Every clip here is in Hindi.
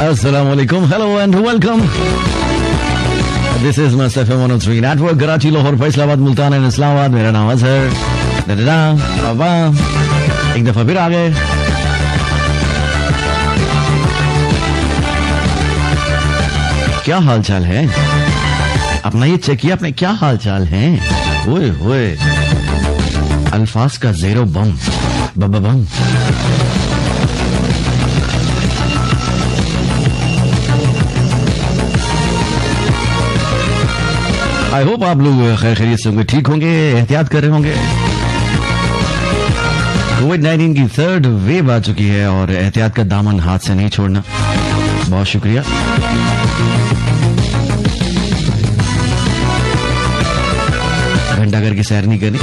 Assalamualaikum, hello and welcome. This is Must FM 103 Network, Karachi, Lahore, Faisalabad, Multan and Islamabad. मेरा नाम अजहर. बाबा एक दफा फिर आ गए. क्या हाल चाल है? अपना ये चेक किया आपने, क्या हाल चाल है? ओए होए, अल्फाज का ज़ेरो बम बम. आई होप आप लोग खैर खैरियत से होंगे, ठीक होंगे, एहतियात कर रहे होंगे. कोविड-19 की थर्ड वेव आ चुकी है और एहतियात का दामन हाथ से नहीं छोड़ना. बहुत शुक्रिया. घंटा करके सैर नहीं करनी.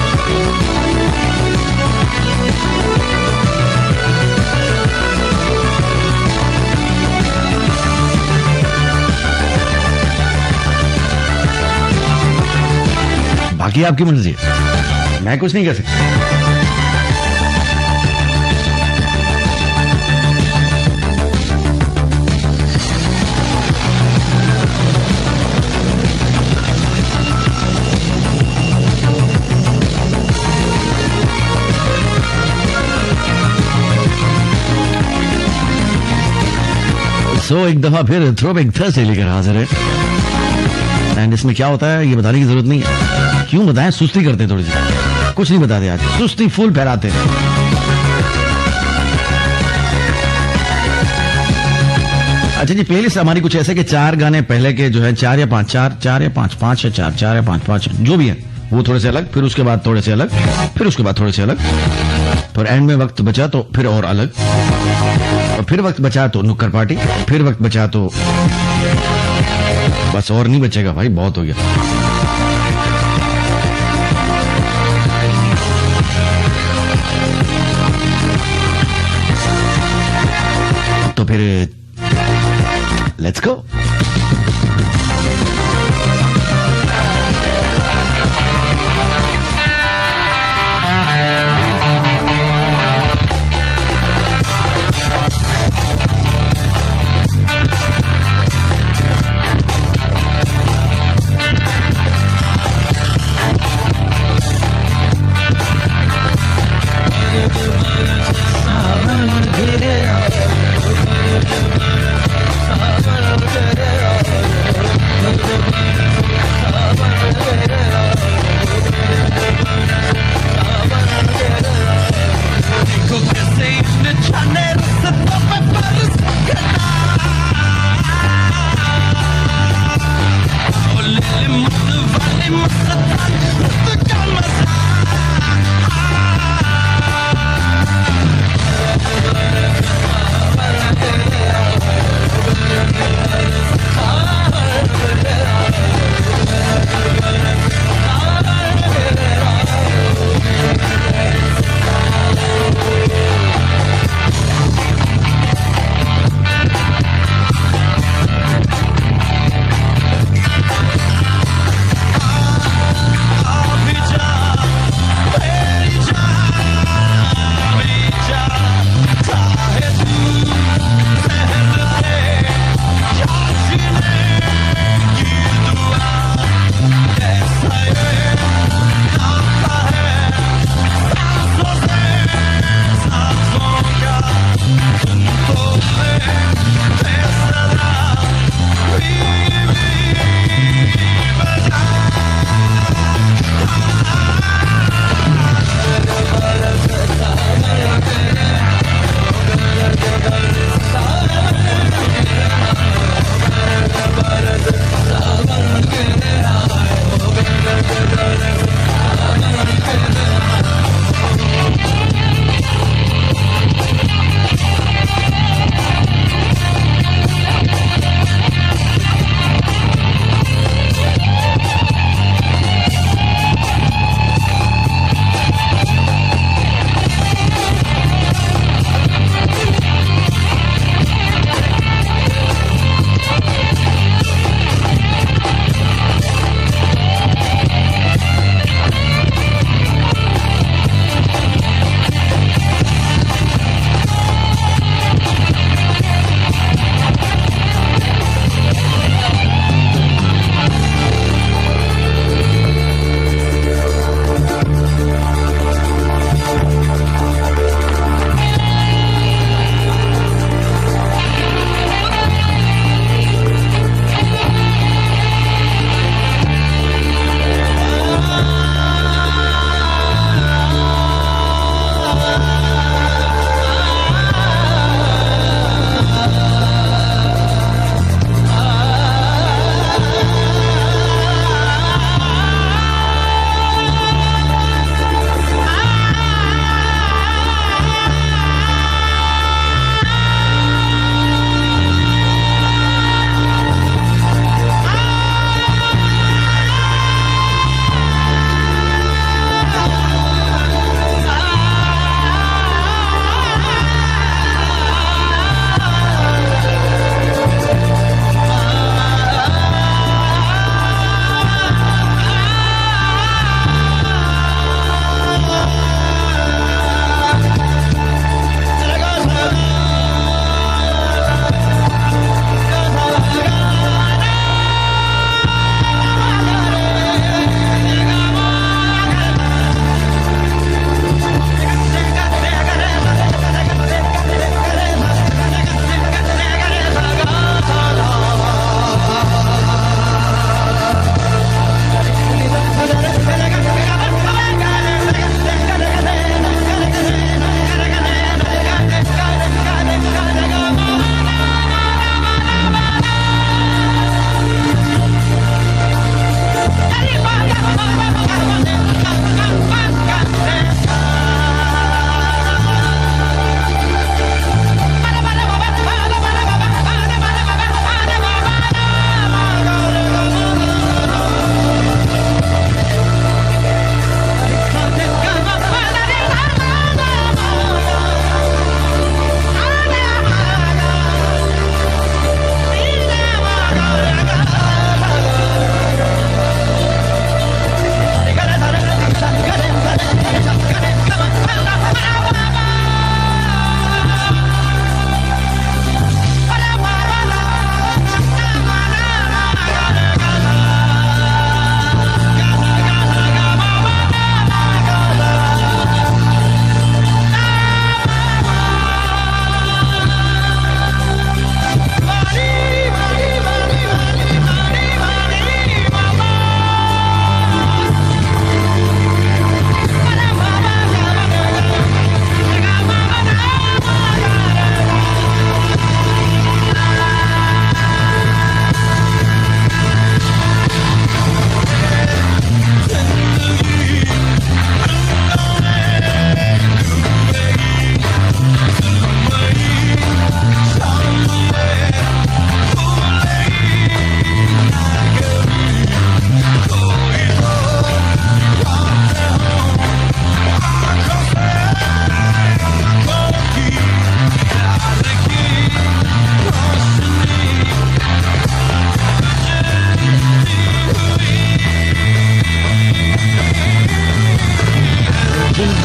बाकी आपकी मर्जी है, मैं कुछ नहीं कर सकता. एक दफा फिर थ्रोबैक थर्सडे लेकर हाजिर है. एंड इसमें क्या होता है ये बताने की जरूरत नहीं है. क्यों बताएं, सुस्ती करते हैं थोड़ी सी. कुछ नहीं बताते आज, सुस्ती फुल फैलाते हैं. अच्छा जी, प्लेलिस्ट हमारी कुछ ऐसे कि 4 गाने पहले के जो है 4 या 5 जो भी है वो थोड़े से अलग, फिर उसके बाद थोड़े से अलग, फिर उसके बाद थोड़े से अलग, फिर एंड में वक्त बचा तो फिर और अलग, और फिर वक्त बचा तो नुक्कड़ पार्टी, फिर वक्त बचा तो बस और नहीं बचेगा भाई, बहुत हो गया. तो फिर लेट्स गो.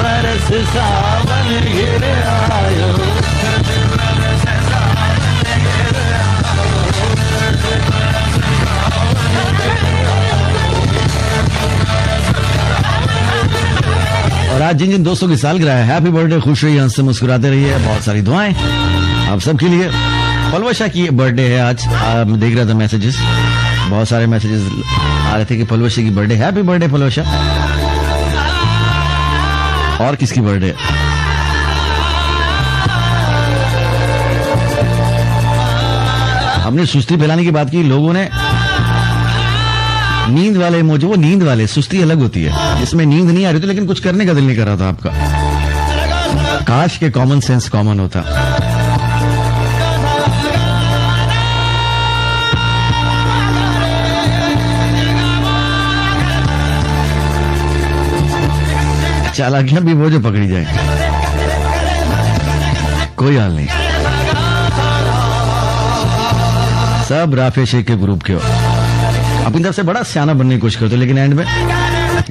बरस सावन गिर आयो। और आज जिन जिन दोस्तों की सालगिरह है, हैप्पी बर्थडे, खुश रहिए, हंसते मुस्कुराते रहिए, बहुत सारी दुआएं आप सबके लिए। पलवशा की बर्थडे है आज, मैं देख रहा था मैसेजेस, बहुत सारे मैसेजेस आ रहे थे कि पलवशा की बर्थडे, हैप्पी बर्थडे पलवशा। और किसकी बर्थडे? हमने सुस्ती फैलाने की बात की, लोगों ने नींद वाले इमोजी, वो नींद वाले, सुस्ती अलग होती है, जिसमें नींद नहीं आ रही थी लेकिन कुछ करने का दिल नहीं कर रहा था आपका। काश के कॉमन सेंस कॉमन होता। चालाकियां भी वो जो पकड़ी जाए, कोई हाल नहीं। सब राफे शेख के ग्रुप के हो, अपनी तरफ से बड़ा सियाना बनने की कोशिश करते, लेकिन एंड में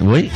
वही।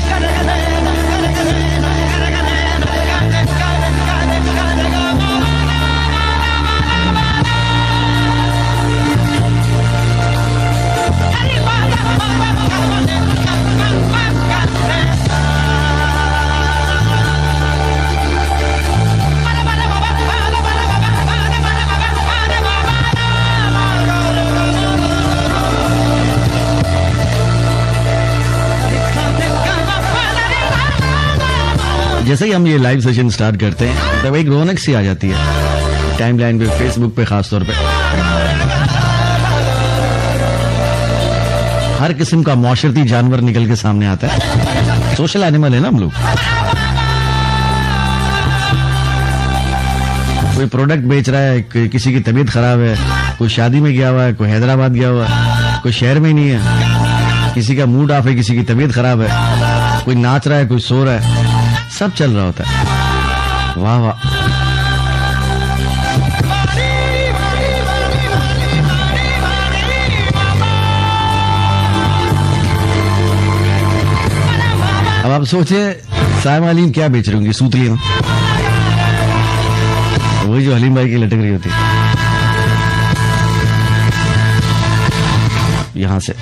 जैसे ही हम ये लाइव सेशन स्टार्ट करते हैं तब एक रौनक सी आ जाती है टाइमलाइन पे, फेसबुक पे खास तौर पे। हर किस्म का मौशरती जानवर निकल के सामने आता है, सोशल एनिमल है ना हम लोग। कोई प्रोडक्ट बेच रहा है, किसी की तबीयत खराब है, कोई शादी में गया हुआ है, कोई हैदराबाद गया हुआ है, कोई शहर में ही नहीं है, किसी का मूड ऑफ है, किसी की तबीयत खराब है, कोई नाच रहा है, कोई सो रहा है, सब चल रहा होता है। वाह वाह। अब आप सोचे सायमा अलीम क्या बेच रही होंगी? सूतली ना, वही जो हलीम भाई की लटक रही होती यहां से।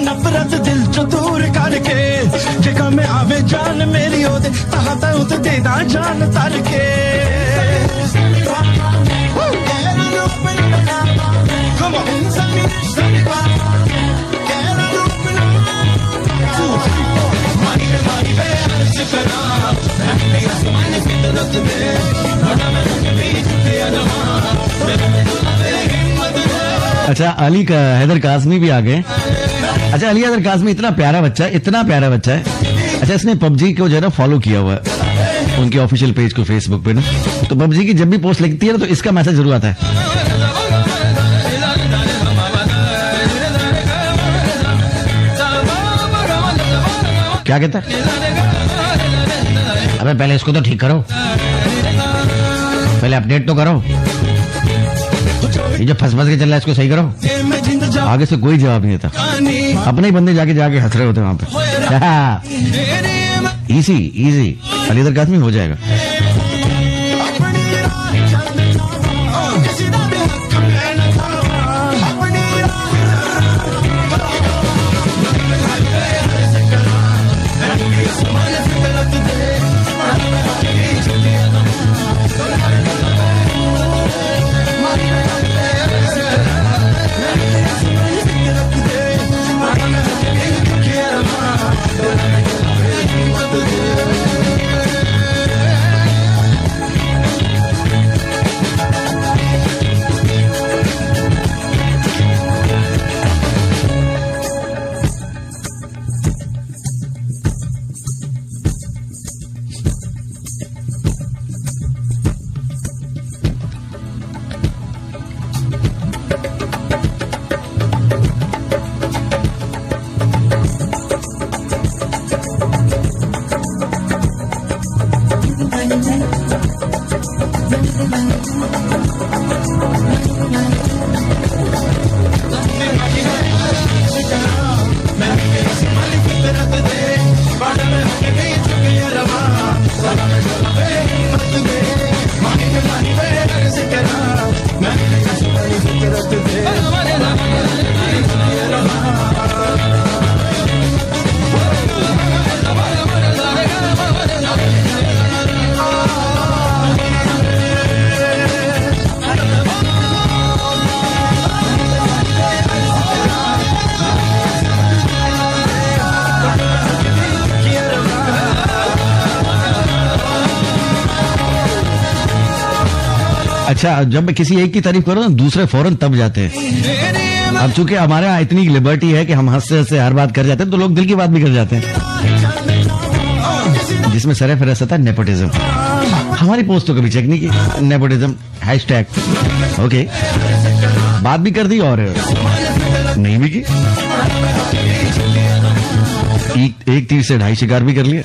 नफरत दिल चो दूर करके जगह में आवे जान मेरी ओदे तहा तू ते देदा जान तर के। अच्छा, अली का हैदर काज़मी भी आ गए। अच्छा, अली हैदर काज़मी इतना प्यारा बच्चा है, इतना प्यारा बच्चा है। अच्छा, इसने पबजी को जो है ना फॉलो किया हुआ है, उनके ऑफिशियल पेज को फेसबुक पे ना, तो पबजी की जब भी पोस्ट लिखती है ना तो इसका मैसेज जरूर आता है। क्या कहता है? अबे पहले इसको तो ठीक करो, पहले अपडेट तो करो, ये जो फंस के चल रहा है इसको सही करो। आगे से कोई जवाब नहीं देता, अपने ही बंदे जाके हंस रहे होते वहां पे। इजी इजी अली हैदर काज़मी हो जाएगा। अच्छा, जब मैं किसी एक की तारीफ करूं ना दूसरे फौरन तब जाते हैं। अब चूंकि हमारे यहाँ इतनी लिबर्टी है कि हम हंसते हंसते हर बात कर जाते हैं, तो लोग दिल की बात भी कर जाते हैं, जिसमें सरे फहरिस्त था नेपोटिज्म। हमारी पोस्ट तो कभी चेक नहीं की, नेपोटिज्म हैशटैग ओके, बात भी कर दी और नहीं भी की, एक तीर से 2.5 शिकार भी कर लिए।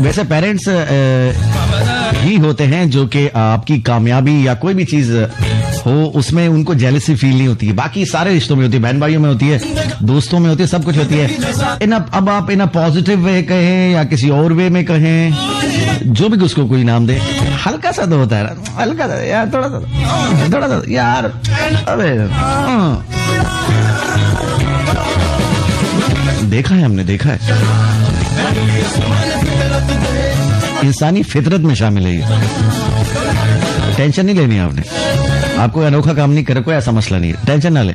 वैसे पेरेंट्स ही होते हैं जो कि आपकी कामयाबी या कोई भी चीज हो उसमें उनको जेलसी फील नहीं होती है। बाकी सारे रिश्तों में होती है, बहन भाइयों में होती है, दोस्तों में होती है, सब कुछ होती है। अब आप इन पॉजिटिव वे कहें या किसी और वे में कहें, जो भी उसको कोई नाम दे, हल्का सा तो होता है ना, हल्का सा यार, थोड़ा सा यार, अबे देखा है, हमने देखा है, इंसानी फितरत में शामिल है ये। टेंशन नहीं लेनी आपने, आपको अनोखा काम नहीं करे, कोई ऐसा मसला नहीं है, टेंशन ना ले।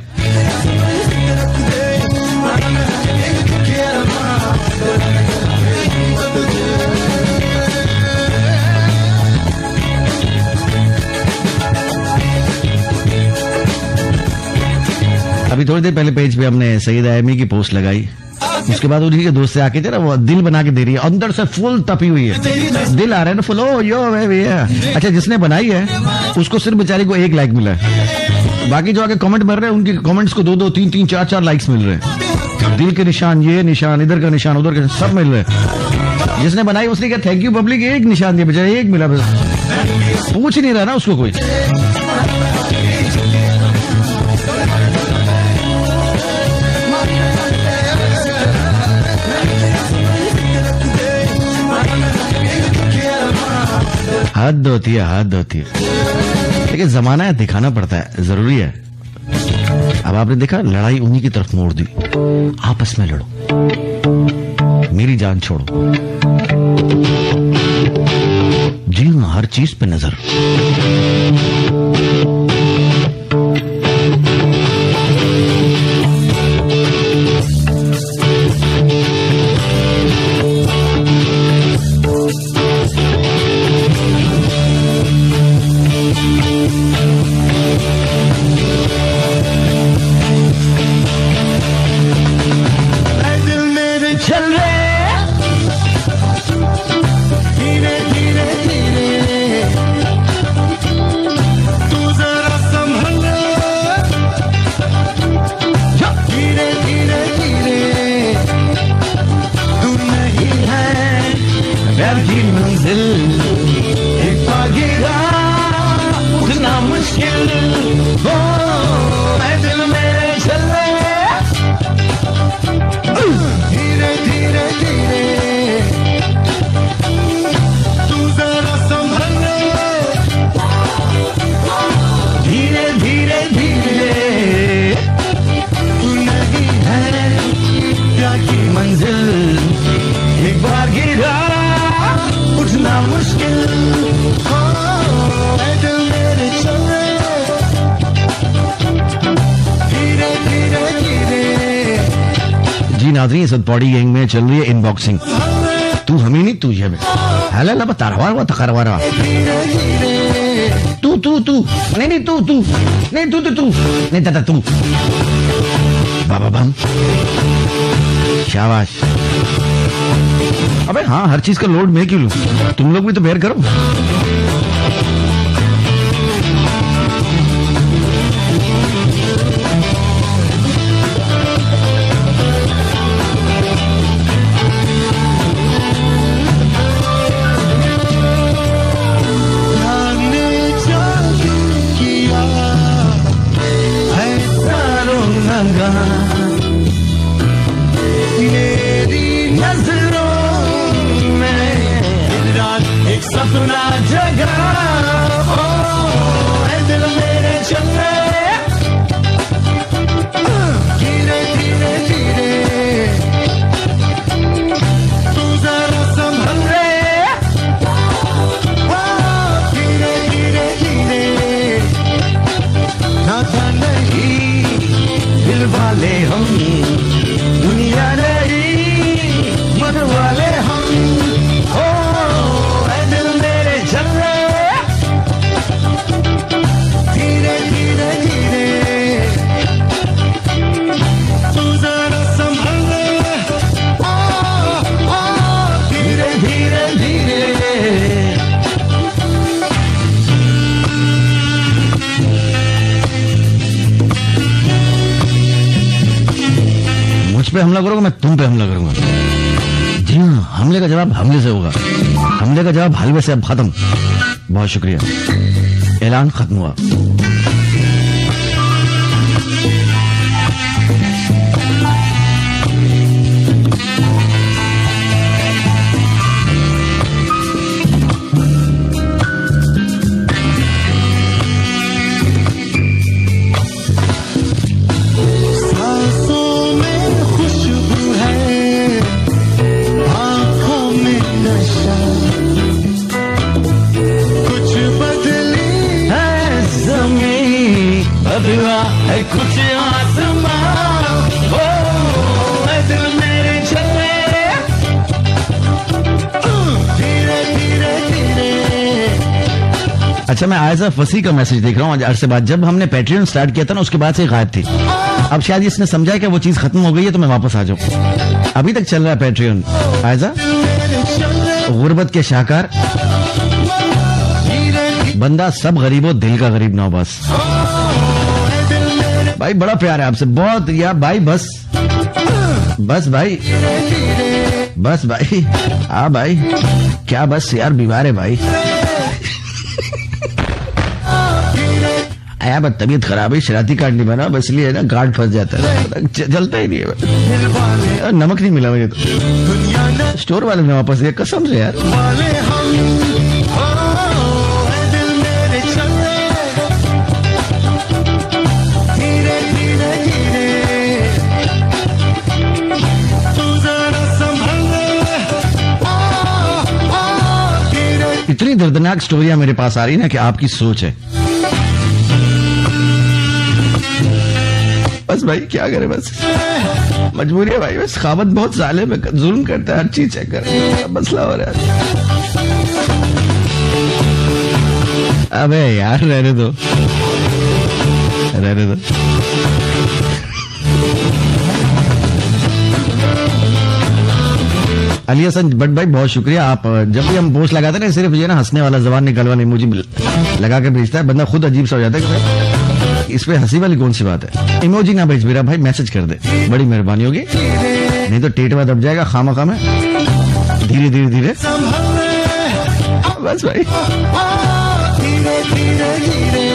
अभी थोड़ी देर पहले पेज पे हमने सईद आयमी की पोस्ट लगाई, उसके बाद उन्हीं के दोस्त से आके जरा वो दिल बना के दे रही है, अंदर से फुल तपी हुई है, दिल आ रहा है ना फुल, ओ यो भैया। अच्छा, जिसने बनाई है उसको सिर्फ बेचारी को 1 लाइक मिला है, बाकी जो आगे कमेंट भर रहे हैं उनके कमेंट्स को 2-2, 3-3, 4-4 लाइक्स मिल रहे हैं। दिल के निशान, ये निशान, इधर का निशान, उधर का, सब मिल रहे हैं। जिसने बनाई उसने कहा थैंक यू पब्लिक, 1 निशान दिया बेचारे, 1 मिला, बस पूछ नहीं रहा ना उसको कोई। हद होती है, हद होती है, लेकिन जमाना है, दिखाना पड़ता है, जरूरी है। अब आपने देखा, लड़ाई उन्हीं की तरफ मोड़ दी, आपस में लड़ो, मेरी जान छोड़ो, जी हाँ, हर चीज पे नजर। नाज़रीन, इस बॉडी गैंग में चल रही है इनबॉक्सिंग। तू हमें नहीं, तू ये हेला ला तारवार वा तकरवारा, तू नहीं तू नहीं, तू नहीं दादा, तू बाबा बम शाबाश। अबे हाँ, हर चीज का लोड मैं क्यों लूं, तुम लोग भी तो बेयर करो। मेरी नजरों में रात एक सपना जगा, ओ दिल मेरे चले धीरे धीरे धीरे, तू जरा संभल रे, धीरे धीरे धीरे, ना था नहीं दिल वाले हम, दुनिया नहीं मन वाले हम, ओ दिल मेरे चल रहे धीरे धीरे धीरे, तू जरा संभल ले, धीरे धीरे धीरे। मुझ पे हमला करोगे, मैं तुम पे हमला करूंगा। जी हाँ, हमले का जवाब हमले से होगा, हमले का जवाब हलवे से। अब खत्म। बहुत शुक्रिया, ऐलान खत्म हुआ। है कुछ आसमां, ओ दिल मेरे चले धीरे धीरे धीरे। अच्छा, मैं आयजा फसी का मैसेज देख रहा हूँ आज अरसे बाद। जब हमने पैट्रियन स्टार्ट किया था ना, उसके बाद से गायब थी। अब शायद इसने समझा है कि वो चीज खत्म हो गई है, तो मैं वापस आ जाऊं। अभी तक चल रहा है पैट्रियन। आयजा, गुर्बत के शाहकार बंदा, सब गरीबों दिल का गरीब ना हो बस। भाई बड़ा प्यार है आपसे, बहुत यार भाई। बस बस भाई, बस भाई। हाँ भाई, क्या बस यार, बीमार है भाई। आया बस, तबीयत खराब है, शरारती कार्ड नहीं बना, बस इसलिए ना गार्ड फंस जाता है, जलता ही नहीं है। नमक नहीं मिला मुझे तो, स्टोर वाले ने वापस दिया कसम से यार। इतनी दर्दनाक स्टोरियां मेरे पास आ रही ना कि आपकी सोच है। बस भाई क्या करे, बस मजबूरी है भाई। बस खावत बहुत जालिम है, जुल्म करता है, हर चीज चेक कर, मसला हो रहा है। अबे यार रहने दो, रहने दो। अली हसन बट भाई बहुत शुक्रिया। आप जब भी हम पोस्ट लगाते ना, सिर्फ ये ना हंसने वाला, जबान निकलवा नहीं, मुझे लगा के भेजता है, बंदा खुद अजीब सा हो जाता है कि इस पे हंसी वाली कौन सी बात है। इमोजी ना भेज मेरा भाई, मैसेज कर दे, बड़ी मेहरबानी होगी, नहीं तो टेटवा दब जाएगा खामा खामा। धीरे धीरे धीरे, बस भाई। धीरे धीरे धीरे,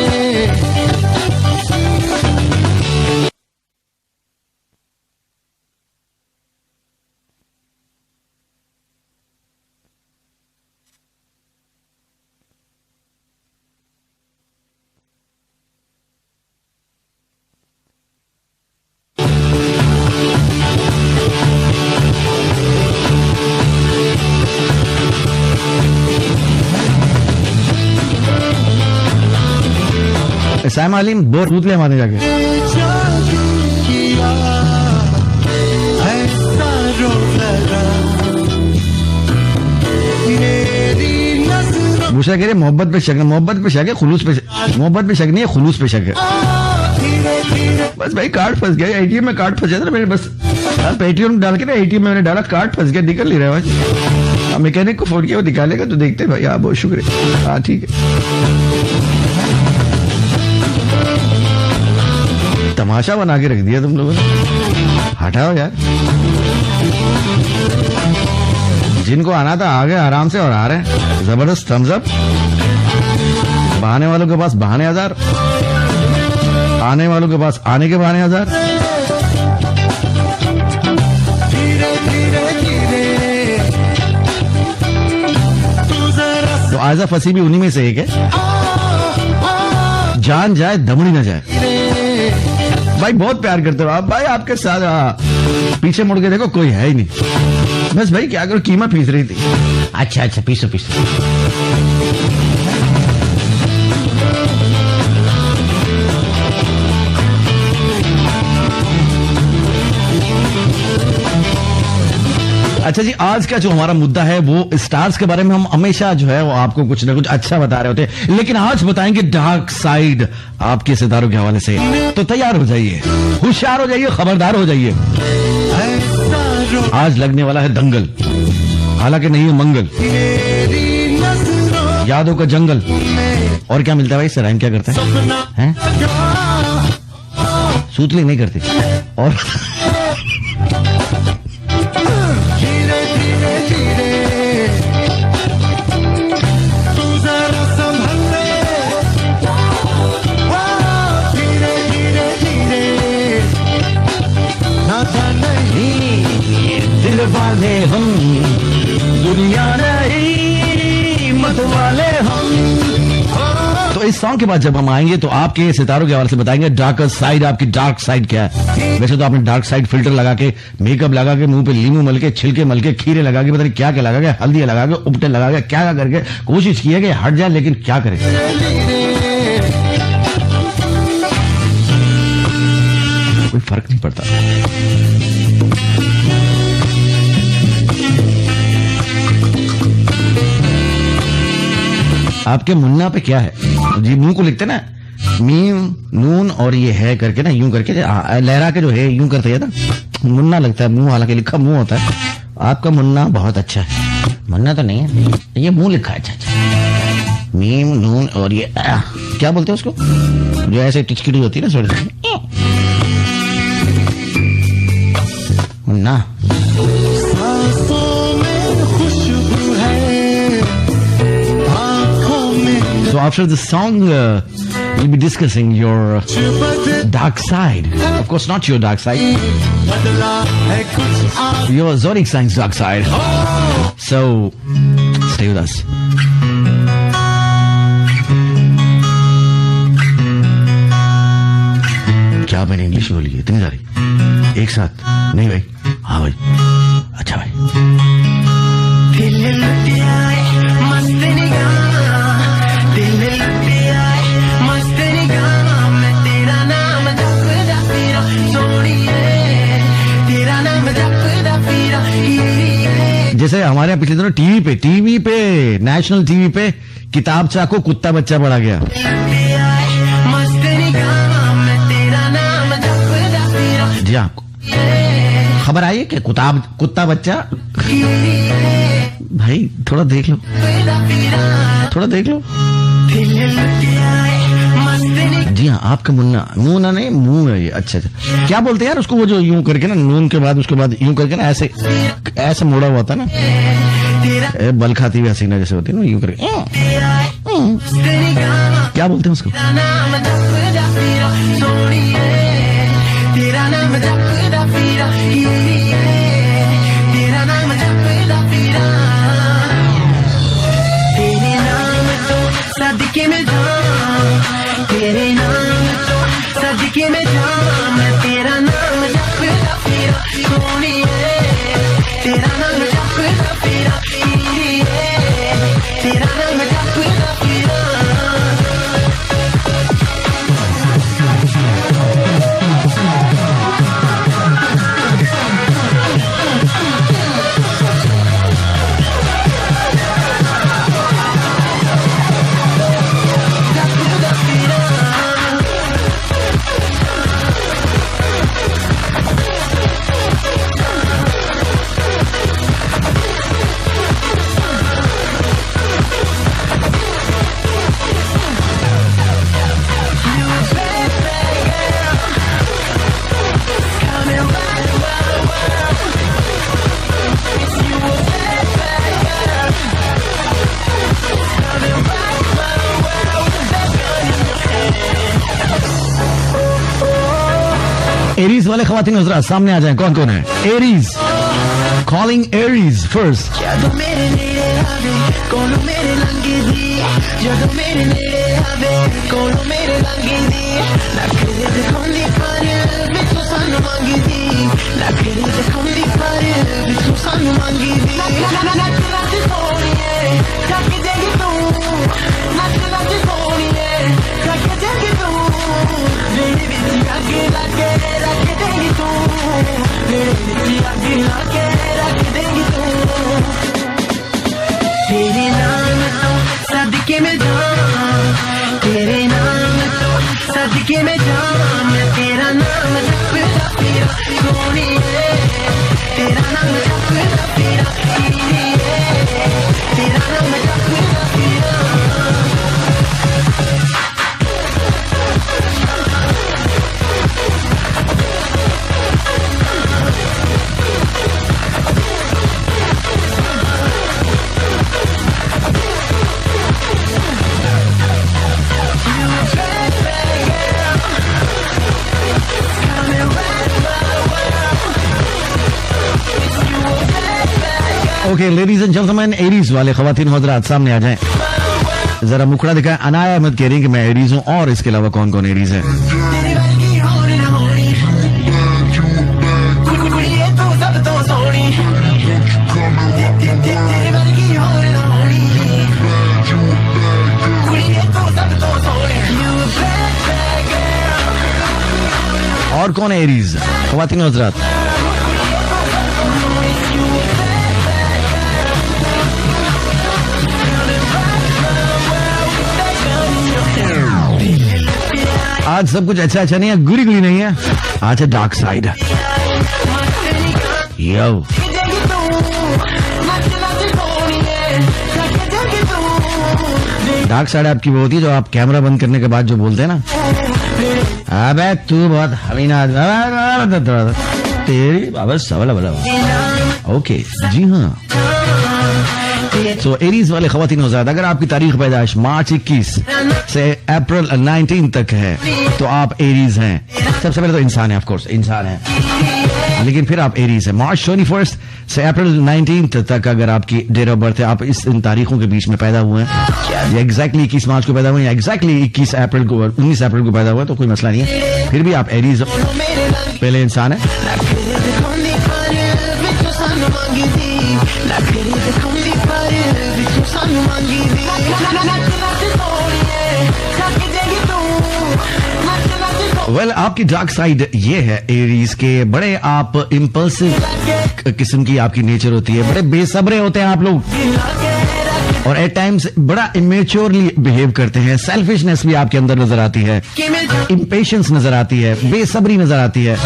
सैम आलिम बोर दूध ले हमारे जाके। भूषा कह रहे मोहब्बत पे शक, मोहब्बत पे शक है, खुलूस पे, मोहब्बत पे शक नहीं है, खुलूस पे शक है। बस भाई कार्ड फंस गया, एटीएम में कार्ड फंस जाता ना मेरे, बस पेटीएम डाल के ना एटीएम में मैंने डाला, कार्ड फंस गया, निकल नहीं रहा भाई। मैकेनिक को फोन किया, वो निकालेगा तो देखते भाई। हाँ बहुत शुक्रिया, हाँ ठीक है। तमाशा बना के रख दिया तुम लोगों ने, हटाओ यार। जिनको आना था आ गए आराम से और आ रहे हैं, जबरदस्त थम्स अप। बहाने वालों के पास बहाने हजार, आने वालों के पास आने के बहाने हजार। तो आजा फंसी भी उन्हीं में से एक है, जान जाए दमड़ी ना जाए। भाई बहुत प्यार करते हो आप भाई, आपके साथ पीछे मुड़ के देखो कोई है ही नहीं। बस भाई क्या करो, कीमा पीस रही थी। अच्छा अच्छा पीसो पीसो। अच्छा जी, आज का जो हमारा मुद्दा है वो स्टार्स के बारे में। हम हमेशा जो है वो आपको कुछ ना कुछ अच्छा बता रहे होते हैं, लेकिन आज बताएंगे डार्क साइड आपके सितारों के हवाले से। तो तैयार हो जाइए, होशियार हो जाइए, खबरदार हो जाइए। आज लगने वाला है दंगल, हालांकि नहीं है मंगल। यादों का जंगल। और क्या मिलता है भाई, सराइन क्या करता है? सूतली नहीं करती। और वाले हम, दुनिया नहीं मत वाले हम। तो इस सॉन्ग के बाद जब हम आएंगे तो आपके सितारों के हवाले से बताएंगे डार्कर साइड, आपकी डार्क साइड क्या है। वैसे तो आपने डार्क साइड फिल्टर लगा के, मेकअप लगा के, मुंह पे लीमू मल के, छिलके मल के, खीरे लगा के, पता नहीं क्या क्या लगा के, हल्दी लगा के, उपटे लगा के, क्या क्या करके कोशिश की है कि हट जाए, लेकिन क्या करें, कोई फर्क नहीं पड़ता। आपके मुन्ना पे क्या है जी, मुंह को लिखते ना मीम नून और ये है करके ना, यूं करके लहरा के जो है यूं करते है ना, मुन्ना लगता है मुंह, हालांकि लिखा मुंह होता है। आपका मुन्ना बहुत अच्छा है। मुन्ना तो नहीं है, ये मुंह लिखा है। अच्छा अच्छा, मीम नून और ये क्या बोलते हैं उसको, जो ऐसे टिचकिटी होती है ना थोड़ी सी, Munna. So after the song, we'll be discussing your dark side. Of course, not your dark side. Your zodiac sign's dark side. So, stay with us. क्या मैंने इंग्लिश बोली है इतनी सारी एक साथ? नहीं भाई, हाँ भाई, अच्छा भाई। जैसे हमारे यहाँ पिछले दिनों टीवी पे नेशनल टीवी पे किताब चाको कुत्ता बच्चा पढ़ा गया। जी हाँ, खबर आई है कि कुत्ता बच्चा। भाई थोड़ा देख लो, थोड़ा देख लो। जी हाँ, आपका मुन्ना नहीं, मुंह है ये। अच्छा अच्छा, क्या बोलते हैं यार उसको, वो जो यूं करके ना, नून के बाद उसके बाद यूं करके ना, ऐसे ऐसे मोड़ा हुआ था ना, बल खाती हुई हसीना जैसे होती है ना, यूं करके। क्या बोलते हैं उसको? सदके में जाऊं तेरे नाम तो, सदके में जाऊं मैं तेरा नाम जपदा फिरा, सोनिए तेरा नाम जपदा फिरा, तेरा नाम जपदा फिरा। एरीज वाले खवातीन हजरात सामने आ जाएं, कौन कौन है? Aries, calling Aries first. ਜਦੋਂ ਮੇਰੇ ਨੇੜੇ ਆਵੇ ਕੋਲੋਂ ਮੇਰੇ ਲੰਘਦੀ ਜਦੋਂ ਮੇਰੇ ਨੇੜੇ ਆਵੇ ਕੋਲੋਂ ਮੇਰੇ ਲੰਘਦੀ ਲੱਖੇ ਦਿਖਾਉਂਦੀ ਪਰ ਵਿੱਚੋਂ ਸਾਨੂੰ ਮੰਗਦੀ ਲੱਖੇ ਦਿਖਾਉਂਦੀ ਪਰ ਵਿੱਚੋਂ ਸਾਨੂੰ ਮੰਗਦੀ ਨੱਚ ਸੋਹਣੀਏ ਚੱਕ ਦੇਗੀ ਤੂੰ ਨੱਚ ਸੋਹਣੀਏ ਚੱਕ ਦੇਗੀ ਤੂੰ ਮੇਰੇ ਵਿੱਚ ਅੱਗੇ ਲੱਗੇ ਰੱਖ ਦੇਗੀ ਤੂੰ ਮੇਰੇ ਵਿੱਚ ਅੱਗੇ ਲੱਗੇ ਰੱਖ ਦੇਗੀ ਤੂੰ तेरे नाम तो सदके में जाऊं तेरे नाम तो सदके में जाऊं मैं तेरा नाम जपता फिरा सोनिए तेरा नाम जपता फिरा सोनिए तेरा नाम जपता फिरा okay ladies and gentleman, Aries वाले खवातीन हजरात सामने आ जाएं, जरा मुखड़ा दिखाएं। अनाया अहमद कह रही कि मैं एरीज हूं, और इसके अलावा कौन कौन एरीज है? और कौन है एरीज? खवातीन हजरात आज सब कुछ अच्छा अच्छा नहीं है, गुरी गुरी नहीं है, आज है डार्क साइड। यो डार्क साइड आपकी वो होती है जो आप कैमरा बंद करने के बाद जो बोलते हैं ना, अबे तू बहुत हमीना तेरी बाबा सवाल बोला। ओके जी हाँ, तो एरीज वाले खवातीन हज़रात, अगर आपकी तारीख पैदाइश मार्च 21 से अप्रैल 19 तक है तो आप एरीज हैं। सबसे पहले तो इंसान है, ऑफ कोर्स इंसान है, लेकिन फिर आप एरीज हैं। मार्च 21 से अप्रैल 19 तक अगर आपकी डेट ऑफ बर्थ है, आप इन तारीखों के बीच में पैदा हुए हैं, या एग्जैक्टली 21 मार्च को पैदा हुए, या एग्जैक्टली 19 अप्रैल को पैदा हुए, तो कोई मसला नहीं है, फिर भी आप एरीज हो। पहले इंसान है। वेल आपकी डार्क साइड ये है एरीज के, बड़े आप इम्पल्सिव किस्म की आपकी नेचर होती है, बड़े बेसब्रे होते हैं आप लोग, और एट टाइम्स बड़ा इमेच्योरली बिहेव करते हैं। सेल्फिशनेस भी आपके अंदर नजर आती है, इम्पेशंस नजर आती है, बेसब्री नजर आती है,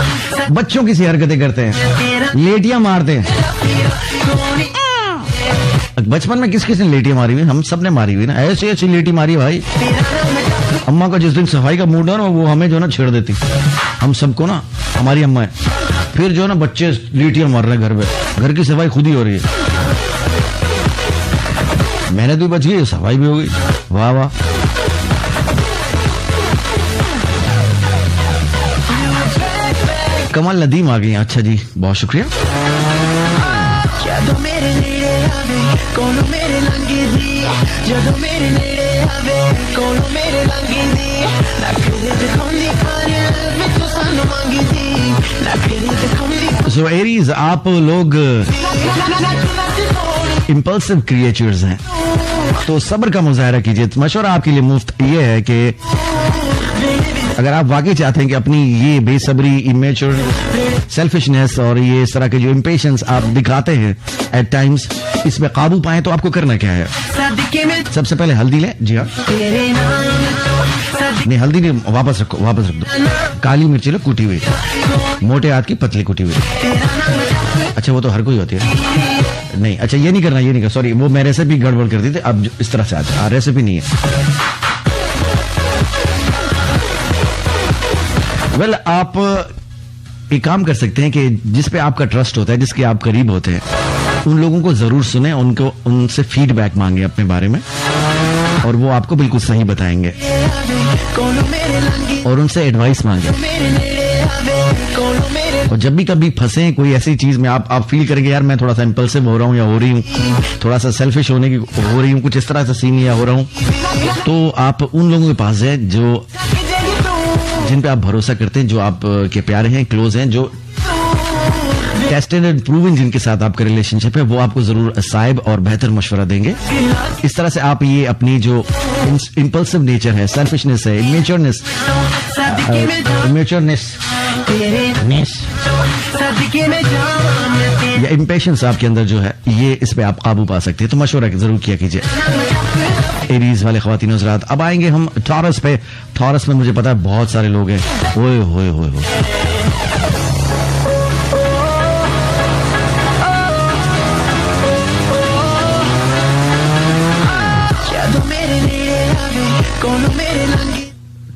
बच्चों की सी हरकतें करते हैं, लेटियां मारते हैं। बचपन में किस किस ने लेटियां मारी हुई? हम सब ने मारी हुई ना, ऐसी ऐसी लेटी मारी भाई। अम्मा का जिस दिन सफाई का मूड है ना, वो हमें जो ना छेड़ देती, हम सबको ना, हमारी अम्मा है। फिर जो ना बच्चे लेटियां मार रहे हैं घर पे, घर की सफाई खुद ही हो रही है, मेहनत भी बच गई, सफाई भी हो गई, वाह वाह। कमल नदीम आ गई, अच्छा जी बहुत शुक्रिया। ਜਦੋਂ ਮੇਰੇ ਨੇੜੇ ਆਵੇ ਕੋਲੋਂ ਮੇਰੇ ਲੰਘਦੀ ਜਦੋਂ ਮੇਰੇ ਨੇੜੇ ਆਵੇ ਕੋਲੋਂ ਮੇਰੇ ਲੰਘਦੀ ਲੱਖੇ ਦਿਖਾਉਂਦੀ ਪਰ ਵਿੱਚੋਂ ਸਾਨੂੰ ਮੰਗਦੀ ਲੱਖੇ ਦਿਖਾਉਂਦੀ। सो एरीज आप लोग इम्पल्सिव क्रिएचर्स हैं, तो सब्र का मुजाहरा कीजिए। मशवरा आपके लिए मुफ्त ये है कि अगर आप वाकई चाहते हैं कि अपनी ये बेसब्री, इमेच्योर, सेल्फिशनेस और ये इस तरह के जो इम्पेशंस आप दिखाते हैं एट टाइम्स, इस पे काबू पाएं, तो आपको करना क्या है? सबसे पहले हल्दी लें। जी हाँ, नहीं हल्दी नहीं, वापस रख दो। काली मिर्ची लो कूटी हुई, मोटे हाथ की पतली कूटी हुई। अच्छा वो तो हर कोई होती है, नहीं अच्छा ये नहीं करना, सॉरी, वो मैं रेसिपी गड़बड़ कर दी थी। अब इस तरह से आता है, रेसिपी नहीं है। वेल आप एक काम कर सकते हैं कि जिस पे आपका ट्रस्ट होता है, जिसके आप करीब होते हैं, उन लोगों को जरूर सुने, उनसे फीडबैक मांगे अपने बारे में, और वो आपको बिल्कुल सही बताएंगे, और उनसे एडवाइस मांगे। और जब भी कभी फंसे कोई ऐसी चीज में, आप फील करेंगे यार मैं थोड़ा सा इम्पल्सिव हो रहा हूँ या हो रही हूँ, थोड़ा सा सेल्फिश होने की हो रही हूँ, कुछ इस तरह से सीन या हो रहा हूँ, तो आप उन लोगों के पास जाए जो जिन पे आप भरोसा करते हैं, जो आप के प्यारे हैं, क्लोज हैं, जो टेस्टेड एंड प्रूवन जिनके साथ आपका रिलेशनशिप है, वो आपको जरूर साहिब और बेहतर मशवरा देंगे। इस तरह से आप ये अपनी जो इम्पल्सिव नेचर है, सेल्फिशनेस है, इमेच्योरनेस या इम्पेशंस आपके अंदर जो है, ये इस पे आप काबू पा सकते हैं। तो मशवरा जरूर किया कीजिए। एरीज वाले ख्वातीन हज़रात, अब आएंगे हम टॉरस पे। टॉरस में मुझे पता है बहुत सारे लोग हैं। ओए होए होए होए,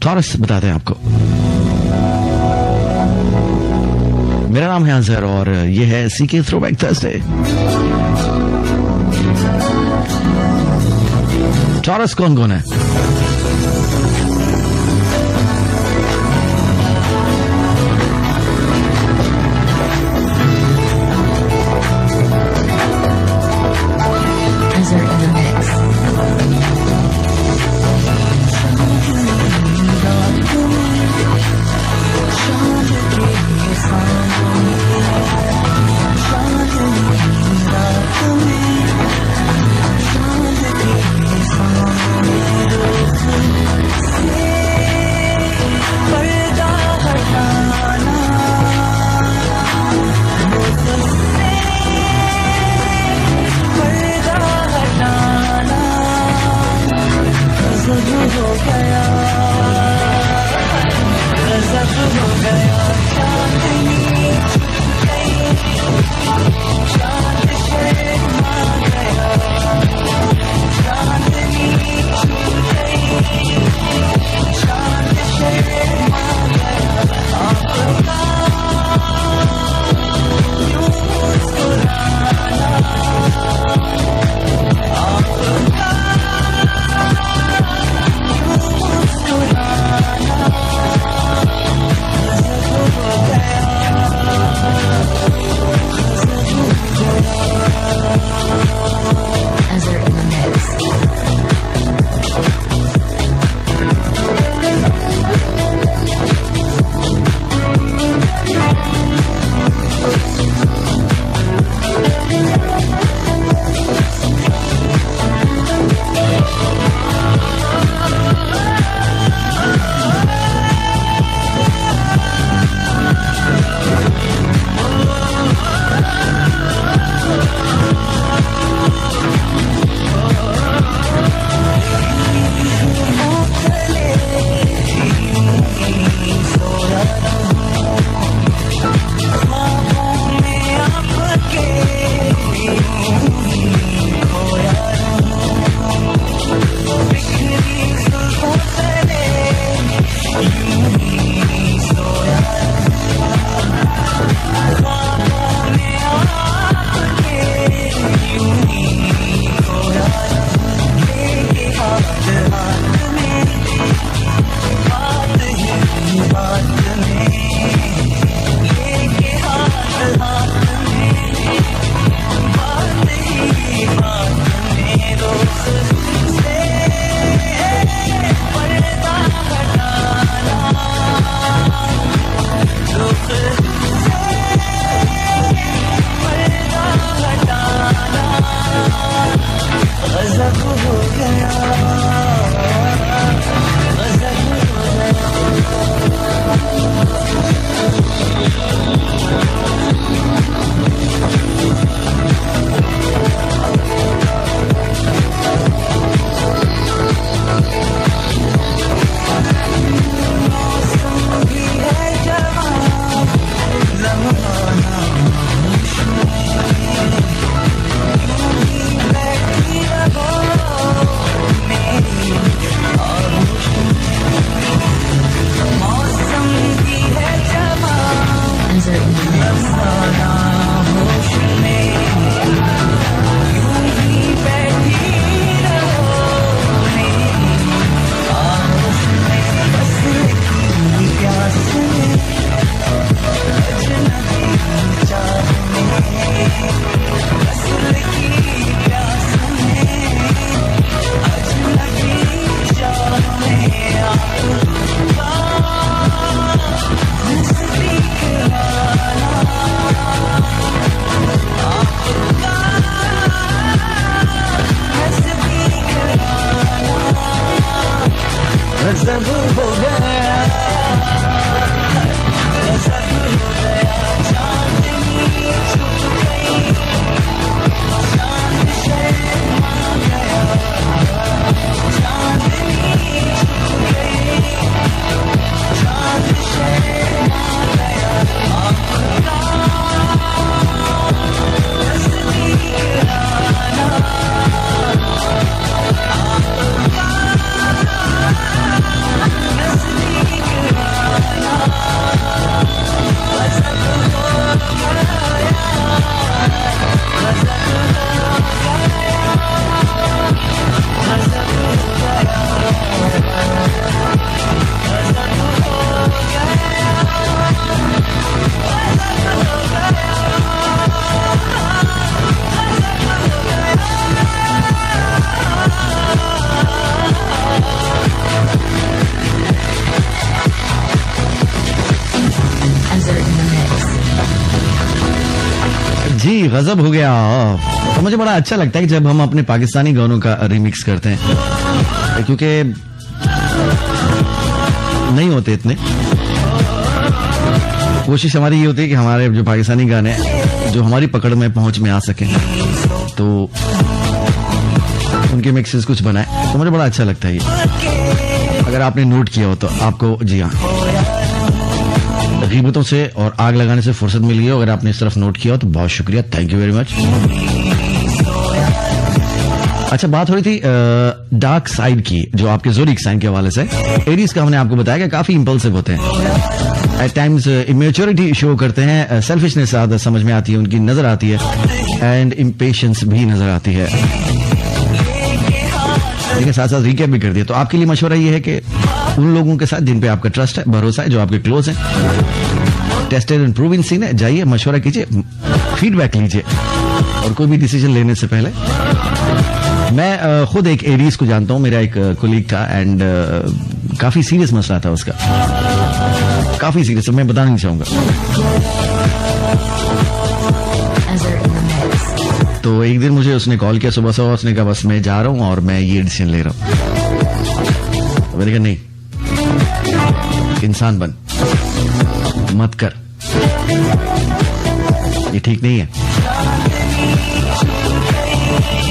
टॉरस बताते हैं आपको। मेरा नाम है अजहर और ये है सीके थ्रोबैक थर्सडे। टॉरस कौन कौन है? गजब हो गया। तो मुझे बड़ा अच्छा लगता है कि जब हम अपने पाकिस्तानी गानों का रिमिक्स करते हैं, क्योंकि नहीं होते इतने। कोशिश हमारी ये होती है कि हमारे जो पाकिस्तानी गाने हैं जो हमारी पकड़ में पहुंच में आ सके, तो उनके मिक्सेस कुछ बनाए, तो मुझे बड़ा अच्छा लगता है ये। अगर आपने नोट किया हो तो आपको, जी हाँ, गीबतों से और आग लगाने से फुर्सत मिल गई हो, अगर आपने इस तरफ नोट किया हो तो बहुत शुक्रिया, थैंक यू वेरी मच। अच्छा, बात हो रही थी डार्क साइड की, जो आपके ज़ोडिएक साइन के हवाले से। एरीज का हमने आपको बताया कि काफी इंपल्सिव होते हैं, एट टाइम्स इमेच्योरिटी शो करते हैं, सेल्फिशनेस ज्यादा समझ में आती है, उनकी नजर आती है, एंड इम्पेशंस भी नजर आती है। लेकिन साथ साथ रिकैप भी कर दिया। तो आपके लिए मशवरा ये है कि उन लोगों के साथ जिन पे आपका ट्रस्ट है, भरोसा है, जो आपके क्लोज हैं, टेस्टेड एंड प्रूवन सीन है, जाइए, मशवरा कीजिए, फीडबैक लीजिए, और कोई भी डिसीजन लेने से पहले। मैं खुद एक एरीज को जानता हूं, मेरा एक कोलीग था, एंड काफी सीरियस मसला था उसका, काफी सीरियस, मैं बताना नहीं चाहूंगा। तो एक दिन मुझे उसने कॉल किया सुबह सुबह, उसने कहा बस मैं जा रहा हूं और मैं ये डिसीजन ले रहा हूं। मैंने कहा नहीं, इंसान बन, मत कर, ये ठीक नहीं है।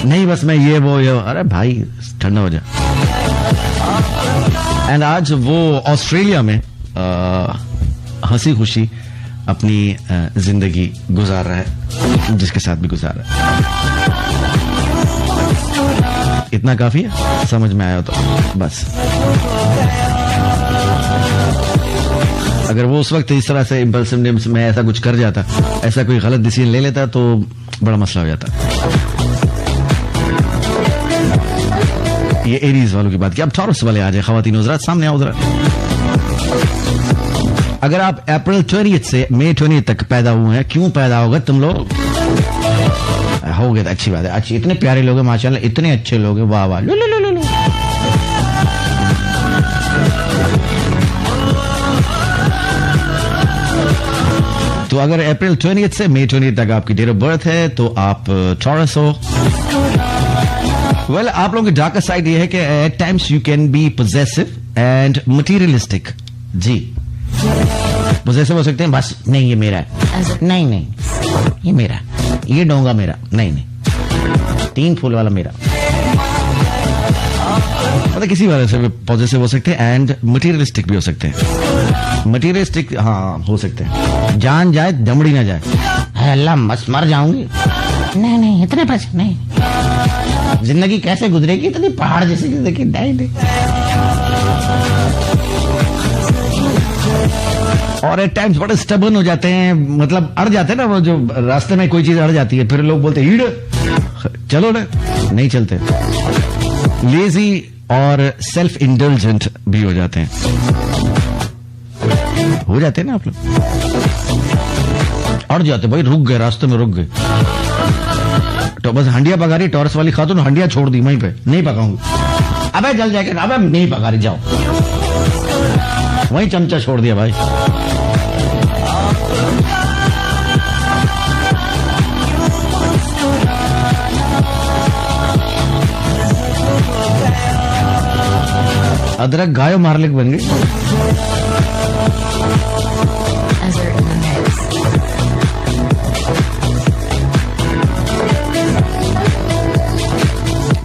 नहीं बस मैं ये वो ये, अरे भाई ठंडा हो जा। एंड आज वो ऑस्ट्रेलिया में हंसी खुशी अपनी जिंदगी गुजार रहा है, जिसके साथ भी गुजार रहा है। इतना काफी है, समझ में आया तो बस। अगर वो उस वक्त इस तरह से इम्पल्सिवनेस में ऐसा कुछ कर जाता, ऐसा कोई गलत डिसीजन ले लेता, तो बड़ा मसला हो जाता। ये एरीज वालों की बात की। अब टॉरस वाले आ जाए, खवातीन हज़रात सामने आओ जरा। अगर आप अप्रैल 20 से मई 20 तक पैदा हुए हैं, क्यों पैदा होगा तुम लोग? हो गए तो अच्छी बात है, अच्छी, इतने प्यारे लोग हैं माशाल्लाह, इतने अच्छे लोग हैं, वाह वाह, लो लो लो लो लो। तो अगर अप्रैल 20 से मई 20 तक आपकी डेट ऑफ बर्थ है तो आप टॉरस हो। वेल, आप लोगों की डार्कर साइड ये है कि at times you can be possessive and materialistic. जी, पोजेसिव हो सकते हैं, बस नहीं ये मेरा है, नहीं नहीं ये मेरा, ये डोंगा मेरा, नहीं नहीं 3 फूल वाला मेरा, मतलब किसी वजह से भी पॉजिटिव हो सकते हैं, एंड मटीरियलिस्टिक भी हो सकते हैं। मटीरियलिस्टिक हाँ हो सकते हैं, जान जाए दमड़ी ना जाए, अल्लाह मस्त मर जाऊंगी, नहीं नहीं इतने पैसे नहीं, जिंदगी कैसे गुजरेगी, इतनी पहाड़ जैसी जिंदगी, नहीं नहीं। और एट टाइम्स बड़े स्टबर्न हो जाते हैं, मतलब अड़ जाते हैं ना, वो जो रास्ते में कोई चीज अड़ जाती है, फिर लोग बोलते हैं चलो ना, नहीं चलते। लेजी और सेल्फ इंडल्जेंट भी हो जाते हैं, हो जाते हैं ना आप लोग, अड़ जाते भाई, रुक गए, रास्ते में रुक गए, तो बस हंडिया पका रही टॉरस वाली खातून, हंडिया छोड़ दी वहीं पे, नहीं पकाऊंगी, अबे जल जाएगा, अबे नहीं पका रही, जाओ, वहीं चमचा छोड़ दिया भाई। अदरक गायो मारलिक बन गई।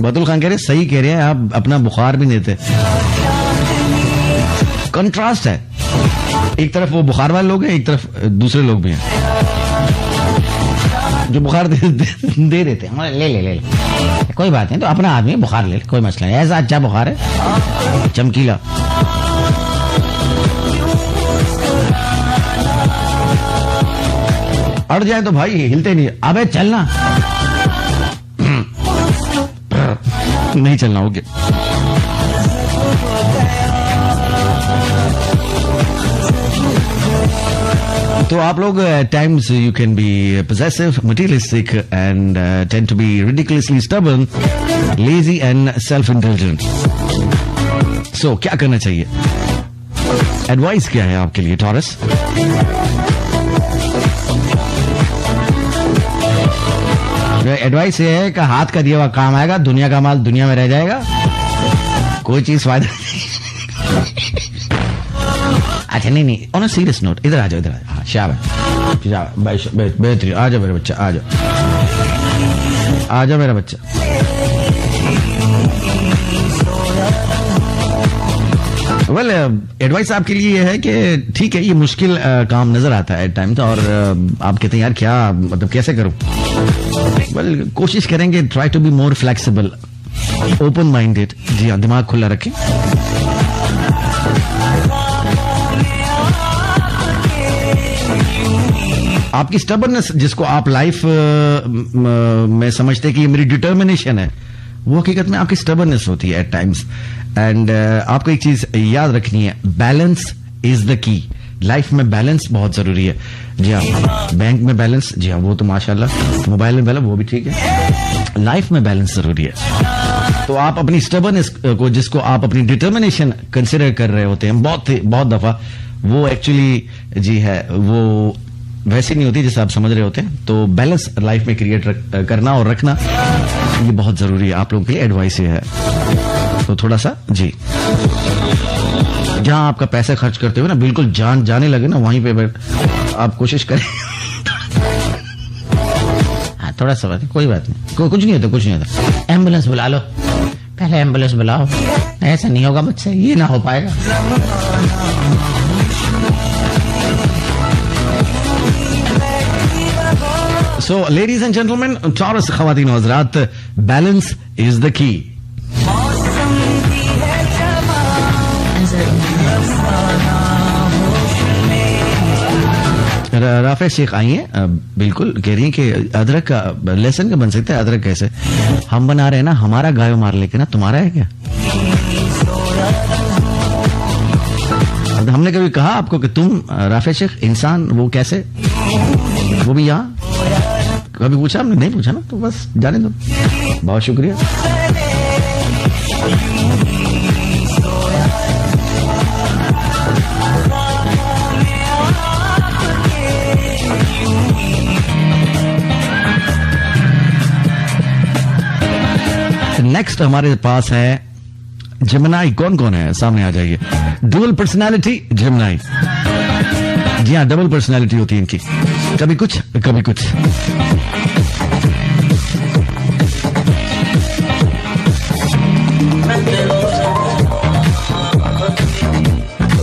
बतुल खान कह रहे सही कह रहे हैं आप, अपना बुखार भी देते, कंट्रास्ट है, एक तरफ वो बुखार वाले लोग हैं, एक तरफ दूसरे लोग भी हैं जो बुखार दे देते हैं, ले ले ले ले, कोई बात नहीं, तो अपना आदमी बुखार ले, कोई मसला नहीं, ऐसा अच्छा बुखार है चमकीला। अड़ जाए तो भाई हिलते नहीं, अबे चलना, नहीं चलना, ओके। तो आप लोग times you can be possessive, materialistic and tend to be ridiculously stubborn, lazy and self indulgent. So क्या करना चाहिए, एडवाइस क्या है आपके लिए टॉरस? एडवाइस ये है कि हाथ का दिया हुआ काम आएगा, दुनिया का माल दुनिया में रह जाएगा, कोई चीज फायदा नहीं। अच्छा नहीं, ऑन अ सीरियस नोट, इधर आ जाओ, इधर आ जाओ। हाँ, शाबाश, बेहतरीन, आ जाओ मेरे बच्चा, आ जाओ, आ जाओ मेरा बच्चा। वेल, एडवाइस आपके लिए ये है कि ठीक है, ये मुश्किल काम नजर आता है एट टाइम्स, और आप कहते हैं यार क्या, मतलब कैसे करूं? वेल, कोशिश करेंगे, try to be more flexible, open minded. जी हाँ, दिमाग खुला रखें। आपकी स्टबर्ननेस, जिसको आप लाइफ में समझते हैं कि ये मेरी डिटर्मिनेशन है, वो हकीकत में आपकी स्टबर्ननेस होती है एट टाइम्स। एंड आपको एक चीज याद रखनी है, balance is the key. Life में बैलेंस बहुत जरूरी है। जी हाँ, बैंक में बैलेंस, जी हाँ वो तो माशाल्लाह, मोबाइल में बैलेंस, वो भी ठीक है, लाइफ में बैलेंस जरूरी है। तो आप अपनी स्टबर्ननेस को, जिसको आप अपनी डिटर्मिनेशन कंसिडर कर रहे होते हैं बहुत दफा, वो एक्चुअली जी है वो वैसे नहीं होती जैसे आप समझ रहे होते हैं। तो बैलेंस लाइफ में क्रिएट करना और रखना, ये बहुत जरूरी है। आप लोगों के लिए एडवाइस ये है। तो थोड़ा सा जी, जहां आपका पैसा खर्च करते हुए ना बिल्कुल जान जाने लगे ना, वहीं पे आप कोशिश करें। हाँ, थोड़ा सा बात, कोई बात नहीं, कुछ नहीं होता, कुछ नहीं होता। एम्बुलेंस बुला लो, पहले एम्बुलेंस बुलाओ। ऐसा नहीं होगा मुझसे, ये ना हो पाएगा। So, ladies and gentlemen, Taurus ख़वातीन और हज़रात, balance is the key. Rafe Shaikh आई हैं, बिल्कुल कह रही हैं कि अदरक का लेसन का बन सकता है। अदरक कैसे? हम बना रहे हैं ना, हमारा गाय मार लेके ना, तुम्हारा है क्या? हमने कभी कहा आपको कि तुम राफे शेख इंसान, वो कैसे, वो भी यहाँ कभी पूछा? हमने नहीं पूछा ना, तो बस जाने दो। बहुत शुक्रिया। नेक्स्ट हमारे पास है जेमिनी। कौन कौन है? सामने आ जाइए। Dual personality Gemini. जी हाँ, डबल पर्सनालिटी होती है इनकी, कभी कुछ कभी कुछ।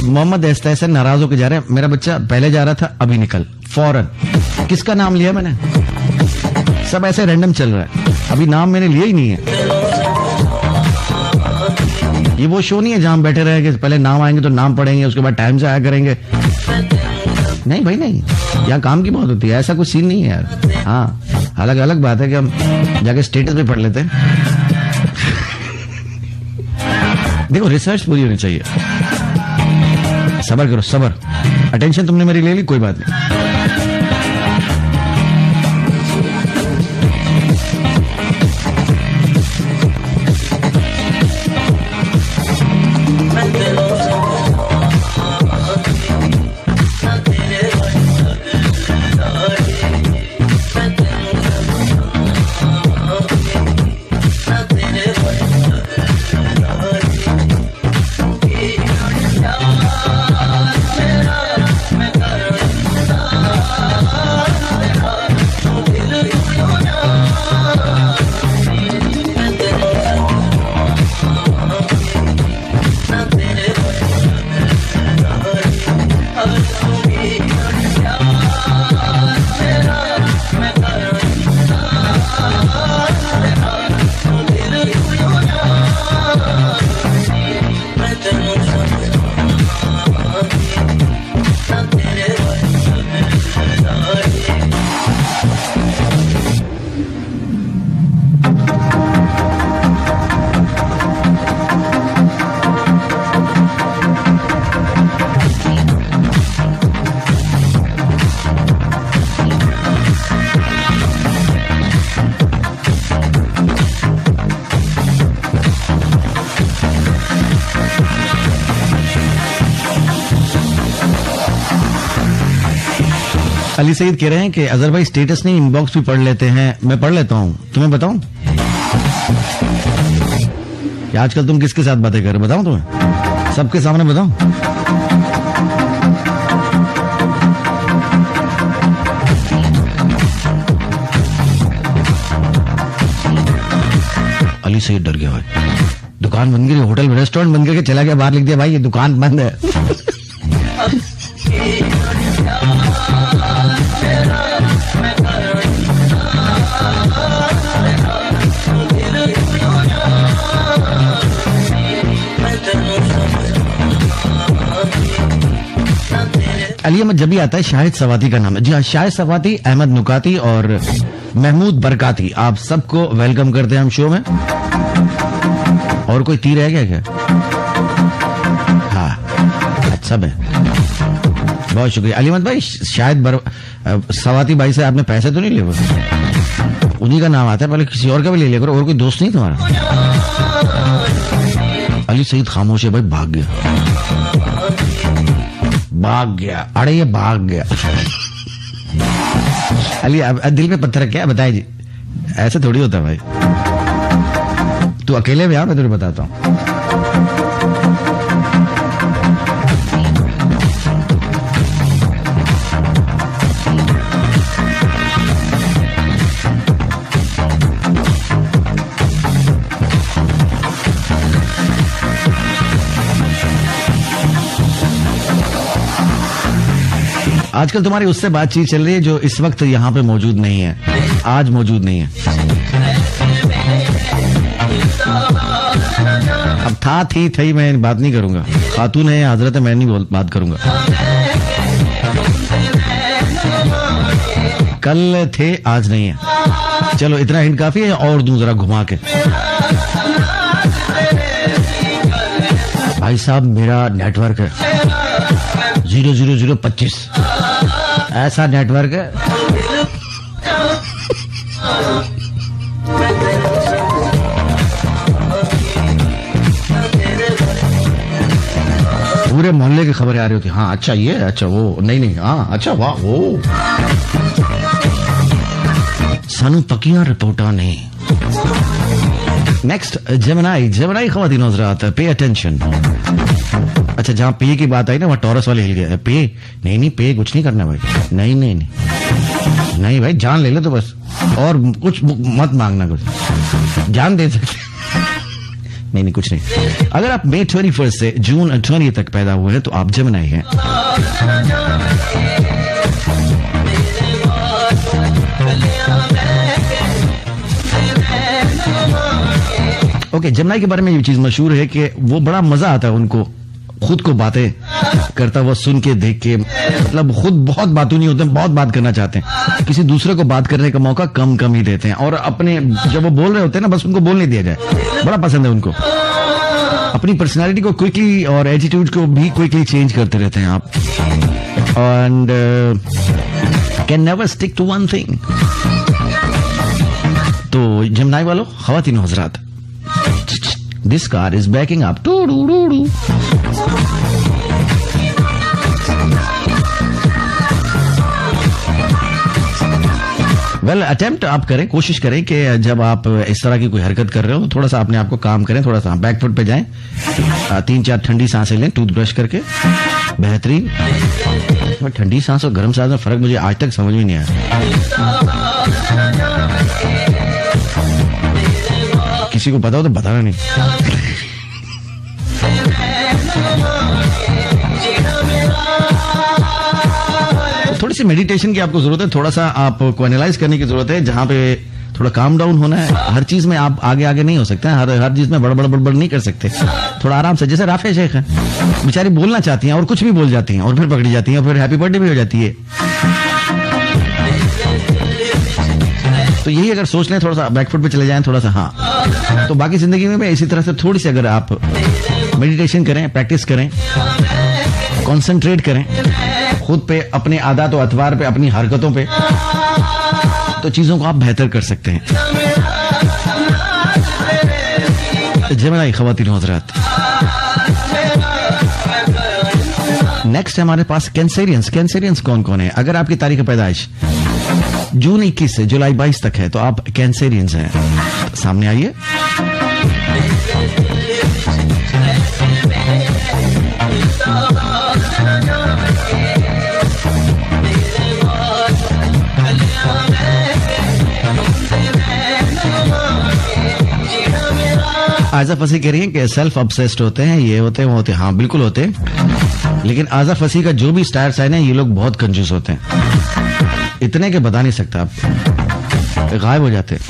मोहम्मद ऐसा ऐसे नाराज होकर जा रहे हैं, मेरा बच्चा पहले जा रहा था, अभी निकल फौरन। किसका नाम लिया मैंने? सब ऐसे रैंडम चल रहा है, अभी नाम मैंने लिया ही नहीं है। ये वो शो नहीं है जहां हम बैठे रहेंगे, पहले नाम आएंगे तो नाम पढ़ेंगे, उसके बाद टाइम से आया करेंगे। नहीं भाई नहीं, यहाँ काम की बहुत होती है, ऐसा कुछ सीन नहीं है यार। हाँ, अलग अलग बात है कि हम जाके स्टेटस पे पढ़ लेते हैं। देखो, रिसर्च पूरी होनी चाहिए। सबर करो, सबर। अटेंशन तुमने मेरी ले ली, कोई बात नहीं। अली सईद कह रहे हैं कि अजहर भाई स्टेटस नहीं इनबॉक्स भी पढ़ लेते हैं। मैं पढ़ लेता हूँ, तुम्हें बताऊं कि आजकल तुम किसके साथ बातें कर रहे हो? बताऊं तुम्हें, सबके सामने बताऊं? अली सईद डर गया भाई, दुकान बंद गई, होटल रेस्टोरेंट बंद करके चला गया, बाहर लिख दिया भाई ये दुकान बंद है। अली अहमद जब भी आता है शाहिद सवाती का नाम है। जी हाँ, शाहिद सवाती, अहमद नुकाती और महमूद बरकाती, आप सबको वेलकम करते हैं हम शो में। और कोई तीर है क्या? हाँ, सब है। बहुत शुक्रिया अली अहमद भाई। शायद सवाती भाई से आपने पैसे तो नहीं लिए? उन्हीं का नाम आता है, पहले किसी और का भी ले लिया करो। और कोई दोस्त नहीं तुम्हारा? अली सईद खामोश है भाई, भाग गया, भाग गया। अरे ये भाग गया। अली अब दिल पे पत्थर क्या बताए जी, ऐसे थोड़ी होता है भाई। तू अकेले भी आ, मैं तुझे बताता हूँ। आजकल तुम्हारी उससे बातचीत चल रही है जो इस वक्त यहाँ पे मौजूद नहीं है, आज मौजूद नहीं है। अब था थी मैं बात नहीं करूंगा, खातून है हजरत है, मैं नहीं बात करूंगा। कल थे आज नहीं है। चलो इतना हिंट काफी है, और दूं जरा घुमा के। भाई साहब मेरा नेटवर्क है 00025, ऐसा नेटवर्क है। पूरे मोहल्ले की खबरें आ रही होती। हाँ अच्छा ये, अच्छा वो, नहीं हाँ अच्छा वाह वो। सानू पक्कियां रिपोर्टा नहीं। नेक्स्ट जेमिनी ख़वातीन हज़रात, पे अटेंशन। अच्छा जहाँ पे की बात आई ना, वहाँ टॉरस वाले हिल गया। पे नहीं पे कुछ नहीं करना भाई, नहीं भाई, जान ले लो तो बस, और कुछ मत मांगना, कुछ जान दे सकते। नहीं कुछ नहीं। अगर आप मई 21 से जून 20 तक पैदा हुए हैं तो आप जेमिनी हैं। ओके, जेमिनी के बारे में ये चीज मशहूर है कि वो बड़ा मजा आता है उनको खुद को बातें करता हुआ सुन के, देख के। मतलब खुद बहुत बातूं नहीं होते, बहुत बात करना चाहते हैं, किसी दूसरे को बात करने का मौका कम ही देते हैं। और अपने जब वो बोल रहे होते हैं ना, बस उनको बोलने दिया जाए, बड़ा पसंद है उनको। अपनी पर्सनालिटी को क्विकली और एटीट्यूड को भी क्विकली चेंज करते रहते हैं आप, and can never stick to one thing. तो जेमिनी वालों, ख़वातीन हज़रात, this car is backing up. Well attempt आप करें, कोशिश करें कि जब आप इस तरह की कोई हरकत कर रहे हो थोड़ा सा अपने आप को काम करें, थोड़ा सा बैकफुट पे जाएं, 3-4 ठंडी सांसें लें टूथब्रश करके। बेहतरीन। ठंडी सांस और गर्म सांस में फर्क मुझे आज तक समझ में नहीं आया। किसी को पता हो तो बताना नहीं। थोड़ी सी मेडिटेशन की आपको जरूरत है, थोड़ा सा आपको एनालाइज करने की जरूरत है, जहां पे थोड़ा काम डाउन होना है। हर चीज में आप आगे नहीं हो सकते हैं, हर चीज में बड़बड़ नहीं कर सकते। थोड़ा आराम से, जैसे राफे शेख है, बेचारी बोलना चाहती हैं और कुछ भी बोल जाती हैं और फिर पकड़ी जाती हैं और फिर हैप्पी बर्थडे भी हो जाती है। तो यही अगर सोच लें, थोड़ा सा बैकफुट पे चले जाएं थोड़ा सा, हाँ, तो बाकी जिंदगी में इसी तरह से थोड़ी सी अगर आप मेडिटेशन करें, प्रैक्टिस करें, कंसंट्रेट करें खुद पे, अपने आदत और अतवार पे, अपनी हरकतों पे, तो चीजों को आप बेहतर कर सकते हैं। जेमिनी ख़वातीन हज़रात, नेक्स्ट है हमारे पास कैंसेरियंस। कैंसेरियंस कौन कौन है? अगर आपकी तारीख पैदाइश जून 21 से जुलाई 22 तक है तो आप कैंसेरियंस हैं। सामने आइए। आज़ा फसी कह रही है कि सेल्फ ऑब्सेस्ड होते हैं, ये होते हैं, वो होते हैं। हाँ बिल्कुल होते हैं, लेकिन आज़ा फसी का जो भी स्टार साइन है ये लोग बहुत कंजूस होते हैं, इतने के बता नहीं सकता, आप गायब हो जाते हैं।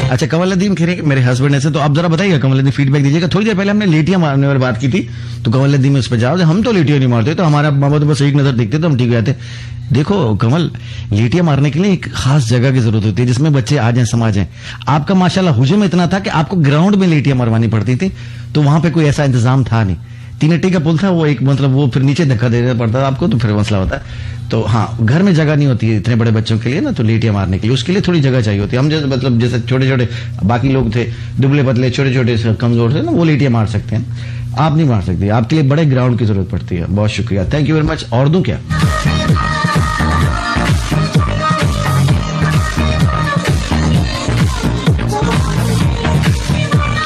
अच्छा, कमलदीन कह रहे हैं कि मेरे हस्बैंड ऐसे, तो आप जरा बताइए कमलदीन, फीडबैक दीजिएगा। थोड़ी देर पहले हमने लेटियां मारने वाली बात की थी, तो कमलदीन में उस पर जाओ, हम तो लेटियां नहीं मारते, तो हमारा मामा तो बस एक नजर देखते तो हम ठीक हो जाते। देखो कमल, लेटियां मारने के लिए एक खास जगह की जरूरत होती है जिसमें बच्चे आ जाएं, समा जाएं। आपका माशाल्लाह हुजूम इतना था कि आपको ग्राउंड में लेटियां मरवानी पड़ती थी, तो वहां पे कोई ऐसा इंतजाम था नहीं। 3 अट्टी का पुल था, वो एक मतलब वो फिर नीचे धक्का देना पड़ता था आपको, तो फिर मसला होता है। तो हाँ, घर में जगह नहीं होती है इतने बड़े बच्चों के लिए ना, तो लेटियां मारने के लिए उसके लिए थोड़ी जगह चाहिए होती है। हम जैसे मतलब जैसे छोटे छोटे बाकी लोग थे, दुबले पतले छोटे छोटे कमजोर थे ना, वो लेटियां मार सकते हैं, आप नहीं मार सकते। आपके लिए बड़े ग्राउंड की जरूरत पड़ती है। बहुत शुक्रिया, थैंक यू वेरी मच। और दूं क्या?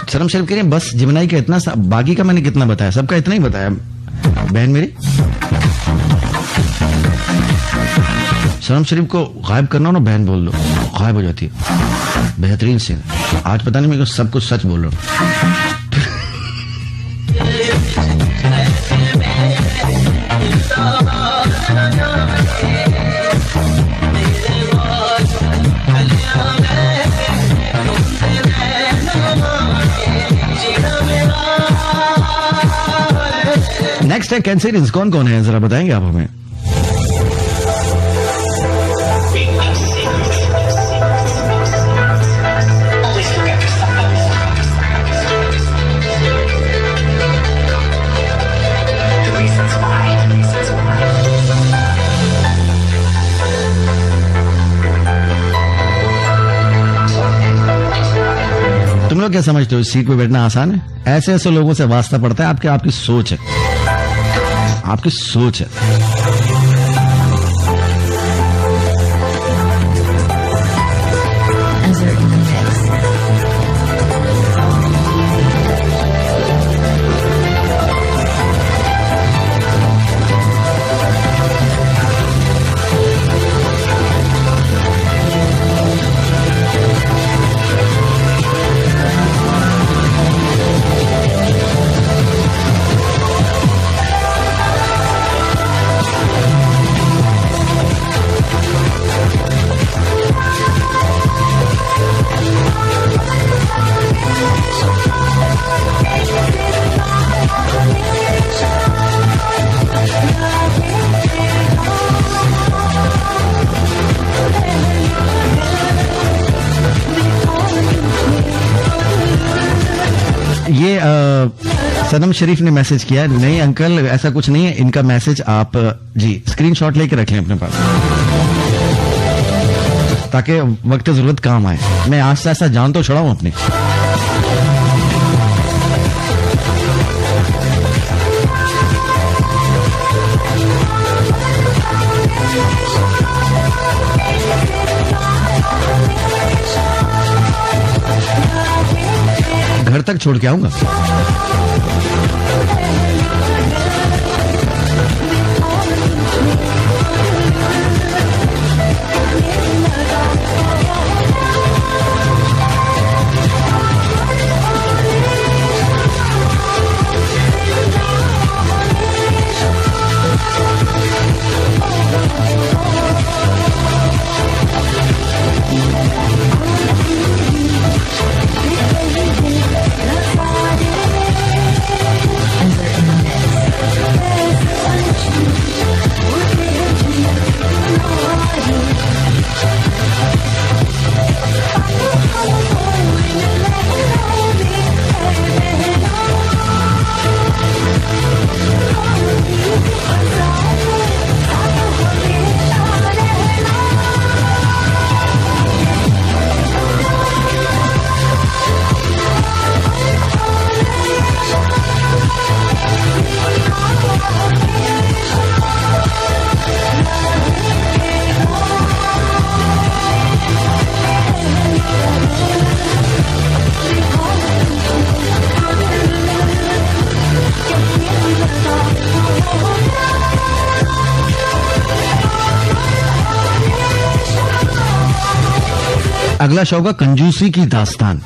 शर्म शरीफ करिए, बस जिमनाई का इतना, बाकी का मैंने कितना बताया? सबका इतना ही बताया बहन मेरी। शर्म शरीफ को गायब करना हो ना बहन, बोल दो, गायब हो जाती है। बेहतरीन से आज पता नहीं मैं सब कुछ सच बोल रहा हूँ। नेक्स्ट है कैंसेरियंस। कौन कौन है जरा बताएंगे आप हमें? तुम लोग क्या समझते हो, इस सीट पे बैठना आसान है? ऐसे ऐसे लोगों से वास्ता पड़ता है। आपकी सोच है, आपकी सोच है। ये सनम शरीफ ने मैसेज किया। नहीं अंकल, ऐसा कुछ नहीं है। इनका मैसेज आप जी स्क्रीनशॉट लेके रख लें अपने पास, ताकि वक्त जरूरत काम आए। मैं आज से ऐसा जान तो छुड़ाऊं अपनी। घर तक छोड़ के आऊंगा। अगला शो होगा कंजूसी की दास्तान।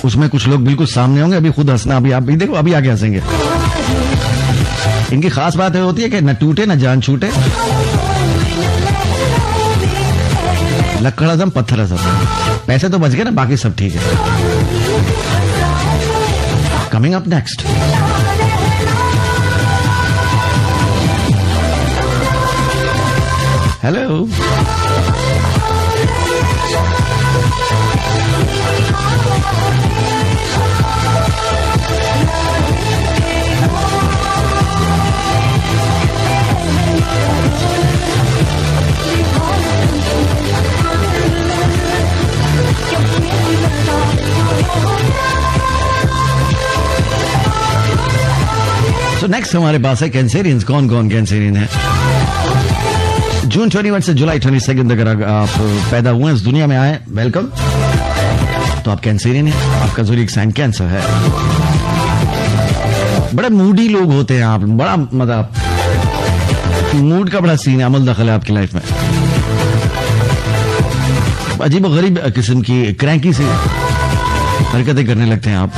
उसमें कुछ लोग बिल्कुल सामने होंगे, अभी खुद हंसना, अभी आप भी देखो, अभी आगे हंसेंगे। इनकी खास बात होती है कि न टूटे न जान छूटे, लक्कड़ हजम पत्थर हजम। पैसे तो बच गए ना, बाकी सब ठीक है। कमिंग अप नेक्स्ट, हेलो, तो नेक्स्ट हमारे पास है कैंसेरियंस। कौन कौन कैंसेरियन है? जून 21 से जुलाई 22 तक अगर आप पैदा हुए हैं, इस दुनिया में आए, वेलकम। तो आप कैंसेरियन हैं, आपका ज़ोडिएक साइन कैंसर है। बड़े मूडी लोग होते हैं आप, बड़ा मतलब मूड का बड़ा सीन है, अमल दखल है आपकी लाइफ में। अजीब गरीब किस्म की क्रैंकी सी हरकतें करने लगते हैं आप।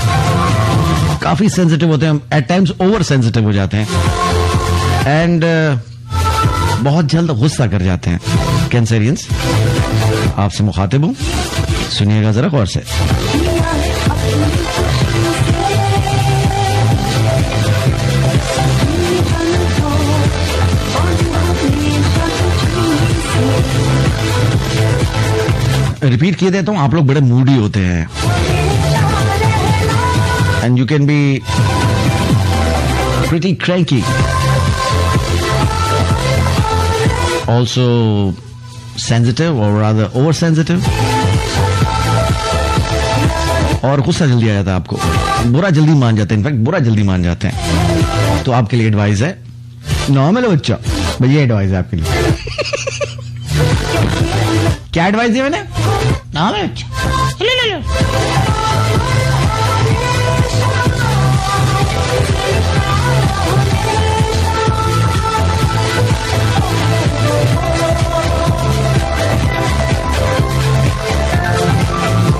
काफी सेंसिटिव होते हैं, एट टाइम्स ओवर सेंसिटिव हो जाते हैं, एंड बहुत जल्द गुस्सा कर जाते हैं। कैंसेरियंस, आपसे मुखातिब हूं, सुनिएगा जरा गौर से। रिपीट किए देता हूं, आप लोग बड़े मूडी होते हैं, and you can be pretty cranky, also sensitive or rather oversensitive, और गुस्सा जल्दी आ जाता है आपको, बुरा जल्दी मान जाते हैं, इनफैक्ट बुरा जल्दी मान जाते हैं। तो आपके लिए एडवाइस है, नॉर्मल बच्चा, भैया एडवाइस है आपके लिए। क्या एडवाइस दिया मैंने? नॉर्मल बच्चा, ले ले लो।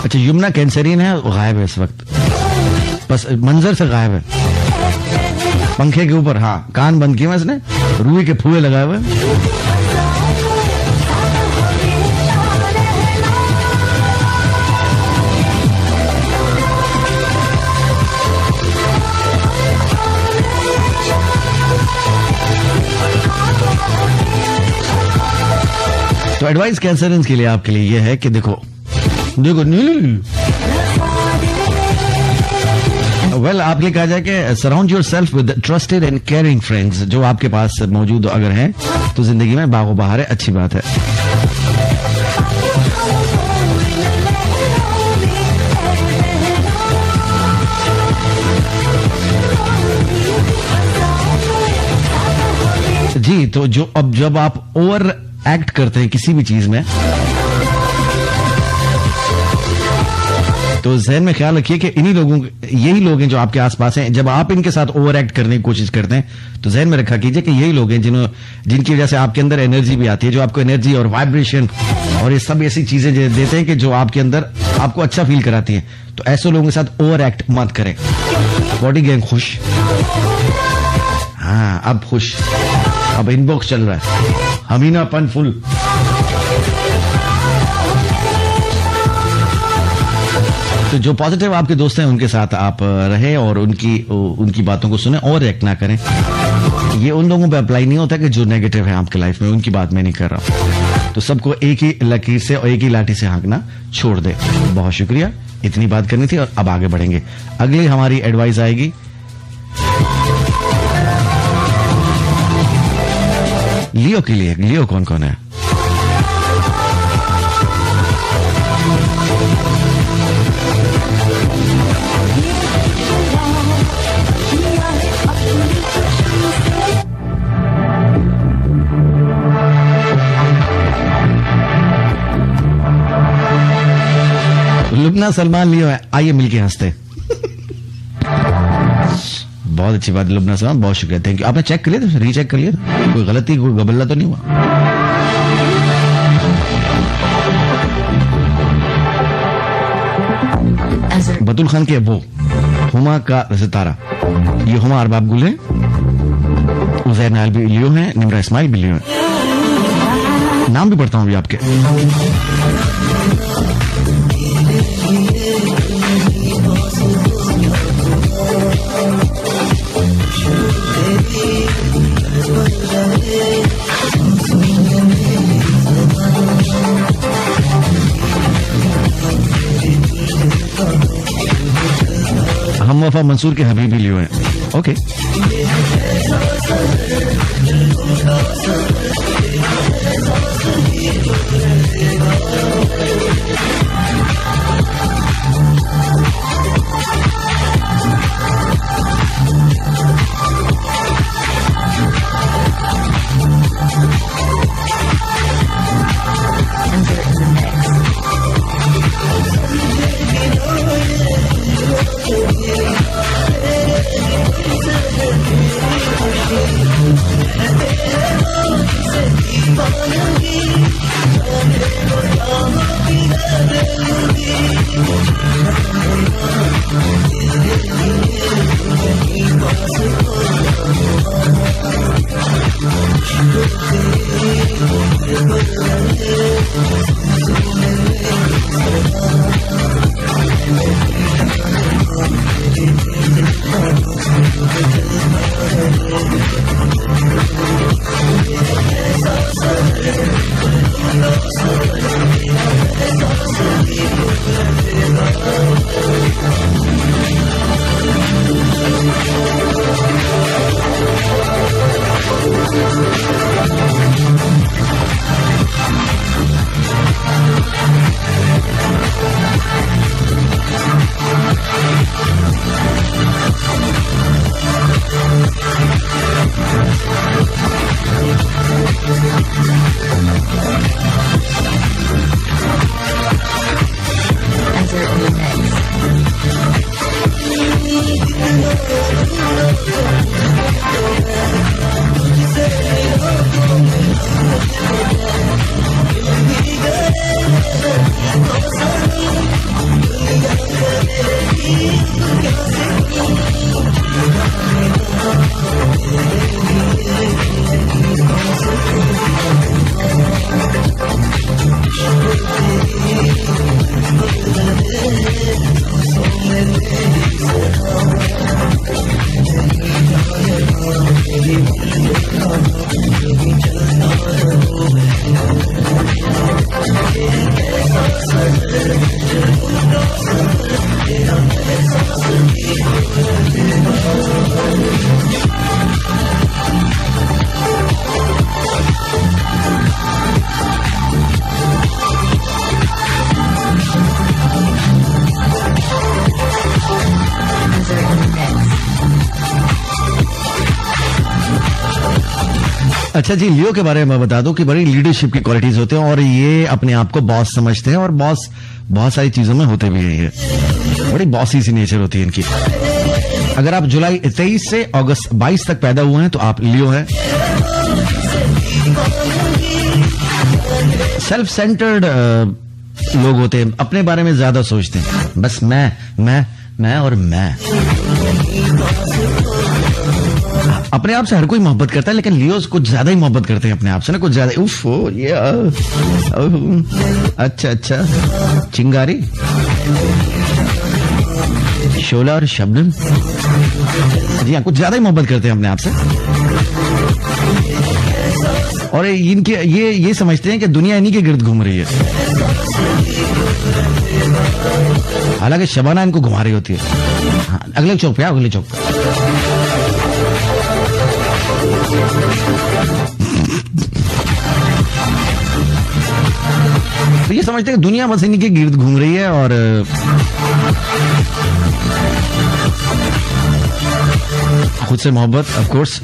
अच्छा, यमुना कैंसरियन है, गायब है इस वक्त, बस मंजर से गायब है, पंखे के ऊपर। हाँ, कान बंद किए इसने, रूई के फूले लगाए हुए। तो एडवाइस कैंसरियंस के लिए आपके लिए यह है कि देखो वेल, आप लिए कहा जाए कि surround your self with trusted and caring friends. जो आपके पास मौजूद अगर हैं तो जिंदगी में बागो बहार है, अच्छी बात है। जी, तो जो अब जब आप ओवर एक्ट करते हैं किसी भी चीज में, तो जहन में ख्याल रखिए कि इन्हीं लोगों, यही लोग हैं जो आपके आसपास हैं। जब आप इनके साथ ओवर एक्ट करने की कोशिश करते हैं तो जहन में रखा कीजिए कि यही लोग हैं जिनकी वजह से आपके अंदर एनर्जी भी आती है, जो आपको एनर्जी और वाइब्रेशन और ये सब ऐसी चीजें देते हैं कि जो आपके अंदर आपको अच्छा फील कराती हैं। तो ऐसे लोगों के साथ ओवर एक्ट मत करें। बॉडी गैंग खुश, हाँ अब खुश, अब इनबॉक्स चल रहा है, हमीनापन फुल। तो जो पॉजिटिव आपके दोस्त हैं उनके साथ आप रहे और उनकी बातों को सुने और रिएक्ट ना करें। ये उन लोगों पे अप्लाई नहीं होता कि जो नेगेटिव है आपके लाइफ में, उनकी बात मैं नहीं कर रहा हूं। तो सबको एक ही लकीर से और एक ही लाठी से हाँकना छोड़ दे। बहुत शुक्रिया, इतनी बात करनी थी और अब आगे बढ़ेंगे। अगली हमारी एडवाइस आएगी लियो के लिए। लियो कौन कौन है? लुबना सलमान लियो है, आइए मिलके हंसते। बहुत अच्छी बात लुबना सलमान, बहुत शुक्रिया, थैंक यू। आपने चेक कर लिया था, रीचेक कर लिया था, कोई गलती कोई गबल्ला तो नहीं हुआ? बतुल खान के वो हुमा का सितारा, ये हुमा अरबाब गुल है, उजैर नायल भी लियो है, निमरा इस्माइल भी लियो है। नाम भी पढ़ता हूं अभी आपके। हम वफा मंसूर के हबीबी लियो हैं। ओके, अच्छा जी, लियो के बारे में मैं बता दूं कि बड़ी लीडरशिप की क्वालिटीज होते हैं और ये अपने आप को बॉस समझते हैं और बॉस बहुत सारी चीजों में होते भी हैं। ये बड़ी बॉसी सी नेचर होती है इनकी। अगर आप जुलाई 23 से अगस्त 22 तक पैदा हुए हैं तो आप लियो हैं। सेल्फ सेंटर्ड लोग होते हैं, अपने बारे में ज्यादा सोचते हैं, बस मैं और मैं। अपने आप से हर कोई मोहब्बत करता है, लेकिन लियोस कुछ ज्यादा ही मोहब्बत करते हैं अपने आप से ना, कुछ ज्यादा। उफ, ये अच्छा चिंगारी, शोला और शबनम, जी हाँ, कुछ ज्यादा ही मोहब्बत करते हैं अपने आप से। और इनके ये समझते हैं कि दुनिया इन्हीं के गिर्द घूम रही है, हालांकि शबाना इनको घुमा रही होती है। हाँ, अगले चौक पे, अगले चौक पे। तो ये समझते हैं कि दुनिया बस इन्हीं के गिर्द घूम रही है और खुद से मोहब्बत, ऑफ कोर्स।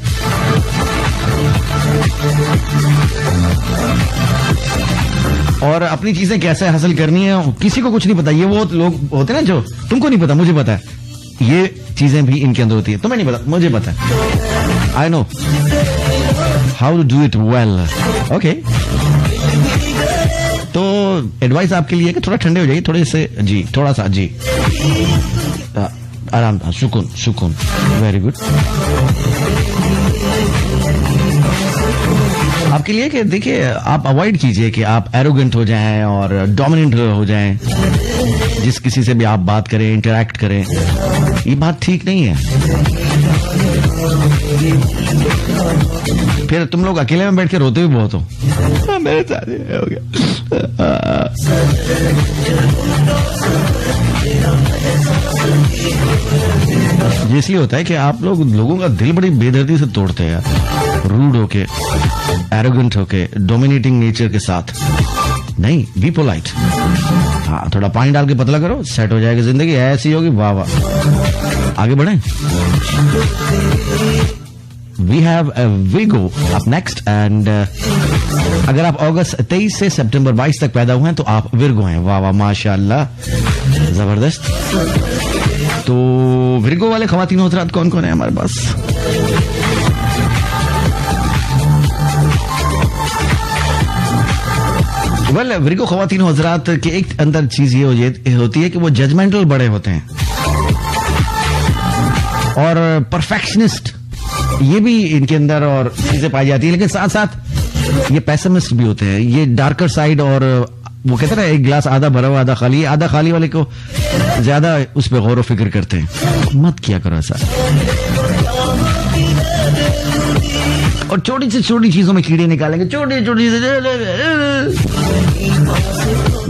और अपनी चीजें कैसे हासिल करनी है किसी को कुछ नहीं पता। ये वो लोग होते हैं ना जो तुमको नहीं पता, मुझे पता है, ये चीजें भी इनके अंदर होती है। तुम्हें नहीं पता, मुझे पता है। I know how to do it well. Okay, तो एडवाइस आपके लिए कि थोड़ा ठंडे हो जाइए, थोड़े से जी, थोड़ा सा जी, आराम, सुकून सुकून, वेरी गुड। आपके लिए कि देखिए, आप अवॉइड कीजिए कि आप एरोगेंट हो जाएं और डोमिनेंट हो जाएं, जिस किसी से भी आप बात करें, इंटरैक्ट करें, ये बात ठीक नहीं है। फिर तुम लोग अकेले में बैठ के रोते भी बहुत हो, मेरे साथ ये हो गया। ये इसलिए होता है कि आप लोग लोगों का दिल बड़ी बेदर्दी से तोड़ते हैं यार, रूड होके, एरोगेंट होके, डोमिनेटिंग नेचर के साथ नहीं। Be polite. हाँ, थोड़ा पानी डाल के पतला करो, सेट हो जाएगी जिंदगी, ऐसी होगी। वाह वाह, आगे बढ़े। We have Virgo up next and अगर आप अगस्त 23 से सितंबर 22 तक पैदा हुए हैं तो आप विर्गो हैं। वाह वाह, माशाल्लाह, जबरदस्त। तो विर्गो वाले खवातीन हज़रात कौन कौन है हमारे पास? वेल, विर्गो खवातीन हज़रात के एक अंदर चीज ये होती है कि वो जजमेंटल बड़े होते हैं और परफेक्शनिस्ट, ये भी इनके अंदर और चीजें पाई जाती है, लेकिन साथ साथ ये पेसिमिस्ट भी होते हैं। ये डार्कर साइड, और वो कहते हैं एक गिलास आधा भरा हुआ आधा खाली, आधा खाली वाले को ज्यादा उस पर गौर व फिक्र करते हैं। मत किया करो ऐसा। और छोटी से छोटी चीजों में कीड़े निकालेंगे, छोटी छोटी से।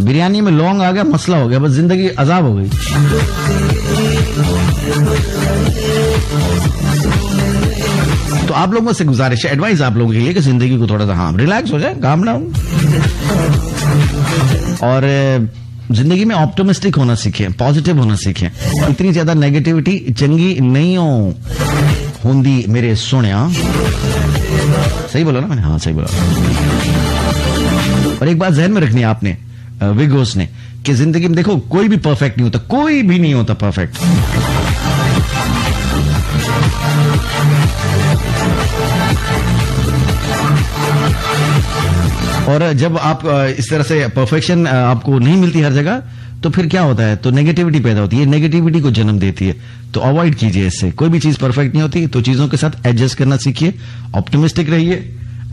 बिरयानी में लौंग आ गया, मसला हो गया, बस जिंदगी अजाब हो गई। तो आप लोगों से गुजारिश है, एडवाइस आप लोगों के लिए कि जिंदगी को थोड़ा सा, हाँ, रिलैक्स हो जाए, काम डाउन, और जिंदगी में ऑप्टिमिस्टिक होना सीखें, पॉजिटिव होना सीखें। इतनी ज्यादा नेगेटिविटी चंगी नहीं होंदी मेरे सोनिया। सही बोला ना मैंने? हाँ, सही बोला। और एक बात जहन में रखनी है आपने, विगोस ने, कि जिंदगी में देखो कोई भी परफेक्ट नहीं होता, कोई भी नहीं होता परफेक्ट। और जब आप इस तरह से परफेक्शन आपको नहीं मिलती हर जगह, तो फिर क्या होता है? तो नेगेटिविटी पैदा होती है, नेगेटिविटी को जन्म देती है। तो अवॉइड कीजिए इससे। कोई भी चीज परफेक्ट नहीं होती, तो चीजों के साथ एडजस्ट करना सीखिए, ऑप्टिमिस्टिक रहिए,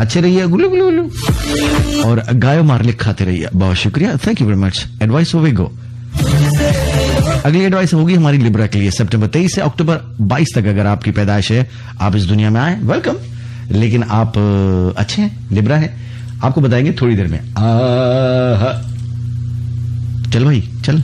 अच्छे रहिए, गुलू गुलू गुलू, और गायो मारलिक खाते रहिए। बहुत शुक्रिया, thank you very much. Advice हो विगो। अगली एडवाइस होगी हमारी लिब्रा के लिए। सितंबर 23 से अक्टूबर 22 तक अगर आपकी पैदाइश है, आप इस दुनिया में आए, वेलकम। लेकिन आप अच्छे हैं, लिब्रा है, आपको बताएंगे थोड़ी देर में। चल भाई चल।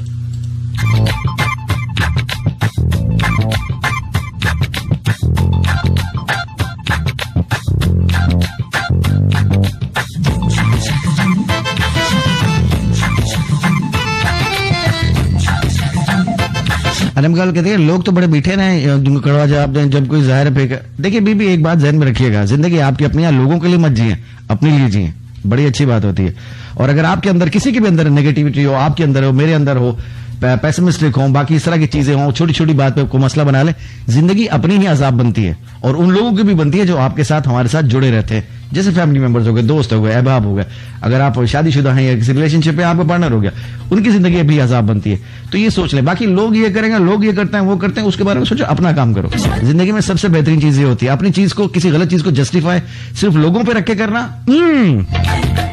अनमगाल कहते हैं लोग तो बड़े मीठे रहे, कड़वा जवाब दें जब कोई जाहिर फेंका। देखिए बीबी, एक बात ध्यान में रखिएगा, जिंदगी आपकी अपनी है, लोगों के लिए मत जिए, अपने लिए जिए, बड़ी अच्छी बात होती है। और अगर आपके अंदर किसी के भी अंदर नेगेटिविटी हो, आपके अंदर हो, मेरे अंदर हो, पेसिमिस्टिक हो, बाकी इस तरह की चीजें हो, छोटी छोटी बात पे कोई मसला बना ले, जिंदगी अपनी ही अजाब बनती है, और उन लोगों की भी बनती है जो आपके साथ, हमारे साथ जुड़े रहते हैं, जैसे फैमिली मेंबर्स हो गए, दोस्त हो गए, अहबाब हो गए। अगर आप शादीशुदा हैं या किसी रिलेशनशिप में आपका पार्टनर हो गया, उनकी जिंदगी भी अजाब बनती है। तो ये सोच ले, बाकी लोग ये करेंगे, लोग ये करते हैं, वो करते हैं, उसके बारे में सोचो, अपना काम करो। जिंदगी में सबसे बेहतरीन चीज ये होती है, अपनी चीज को, किसी गलत चीज को जस्टिफाई सिर्फ लोगों पे रख के करना,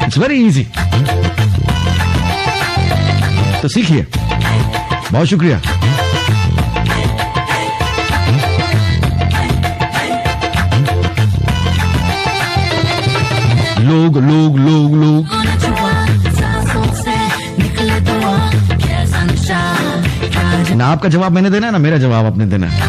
इट्स वेरी इजी। तो सीखिए। बहुत शुक्रिया। लोग लोग लोग लोग ना आपका जवाब मैंने देना है, ना मेरा जवाब आपने देना है।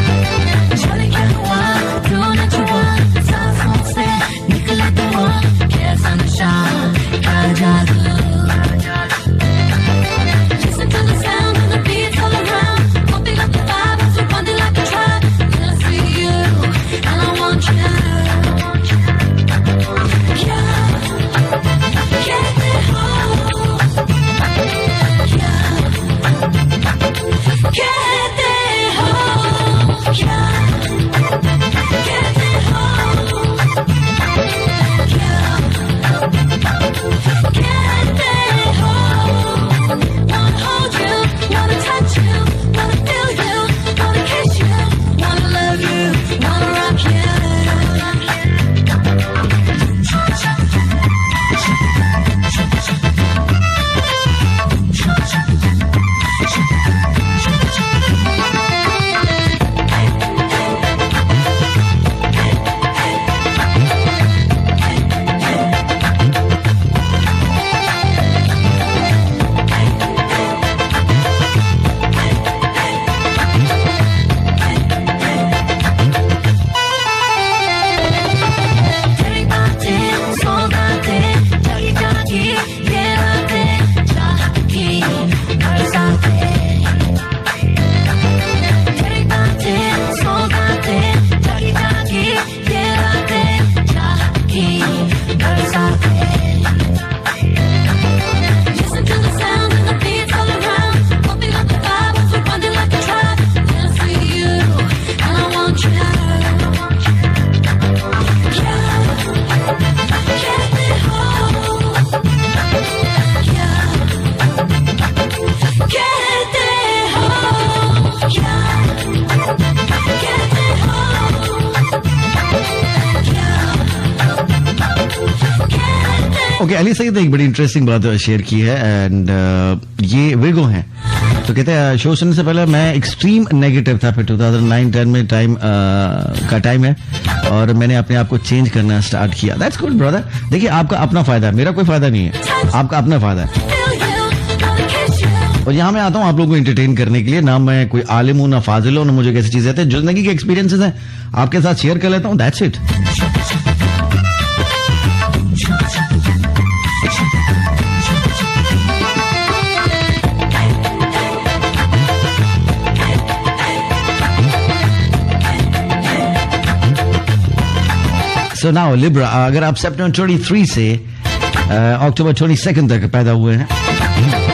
कहते हो क्या ओके, अली सईद ने एक बड़ी इंटरेस्टिंग बात शेयर की है एंड ये विगो हैं, तो कहते हैं शो सुनने से पहले मैं एक्सट्रीम नेगेटिव था, फिर 2009-10 में टाइम है और मैंने अपने आप को चेंज करना स्टार्ट किया। That's good brother. देखिए, आपका अपना फायदा है, मेरा कोई फायदा नहीं है, आपका अपना फायदा है। और यहाँ मैं आता हूँ आप लोगों को एंटरटेन करने के लिए, ना मैं कोई आलिम हूँ ना फाजिल हूँ, ना मुझे कैसी चीजें आती है, जिंदगी के एक्सपीरियंसेस हैं आपके साथ शेयर कर लेता हूँ, that's it. So now Libra, अगर आप सितंबर 23 से अक्टूबर 22 तक पैदा हुए हैं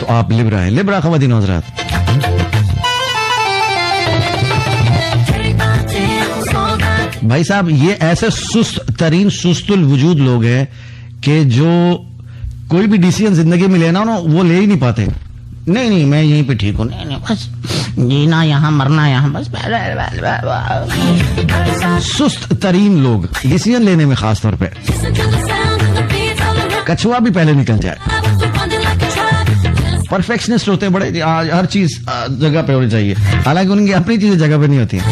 तो आप लिब्रा हैं। लिब्रा ख़वातीन और हज़रात, भाई साहब ये ऐसे सुस्तुल वजूद लोग हैं कि जो कोई भी डिसीजन जिंदगी में लेना हो वो ले ही नहीं पाते। नहीं मैं यहीं पे ठीक हूँ, नहीं बस जीना यहाँ मरना यहाँ, बस सुस्त तरीन लोग डिसीजन लेने में, खास तौर पे कछुआ भी पहले निकल जाए। परफेक्शनिस्ट होते हैं बड़े, हर चीज जगह पे होनी चाहिए, हालांकि उनकी अपनी चीजें जगह पे नहीं होती हैं।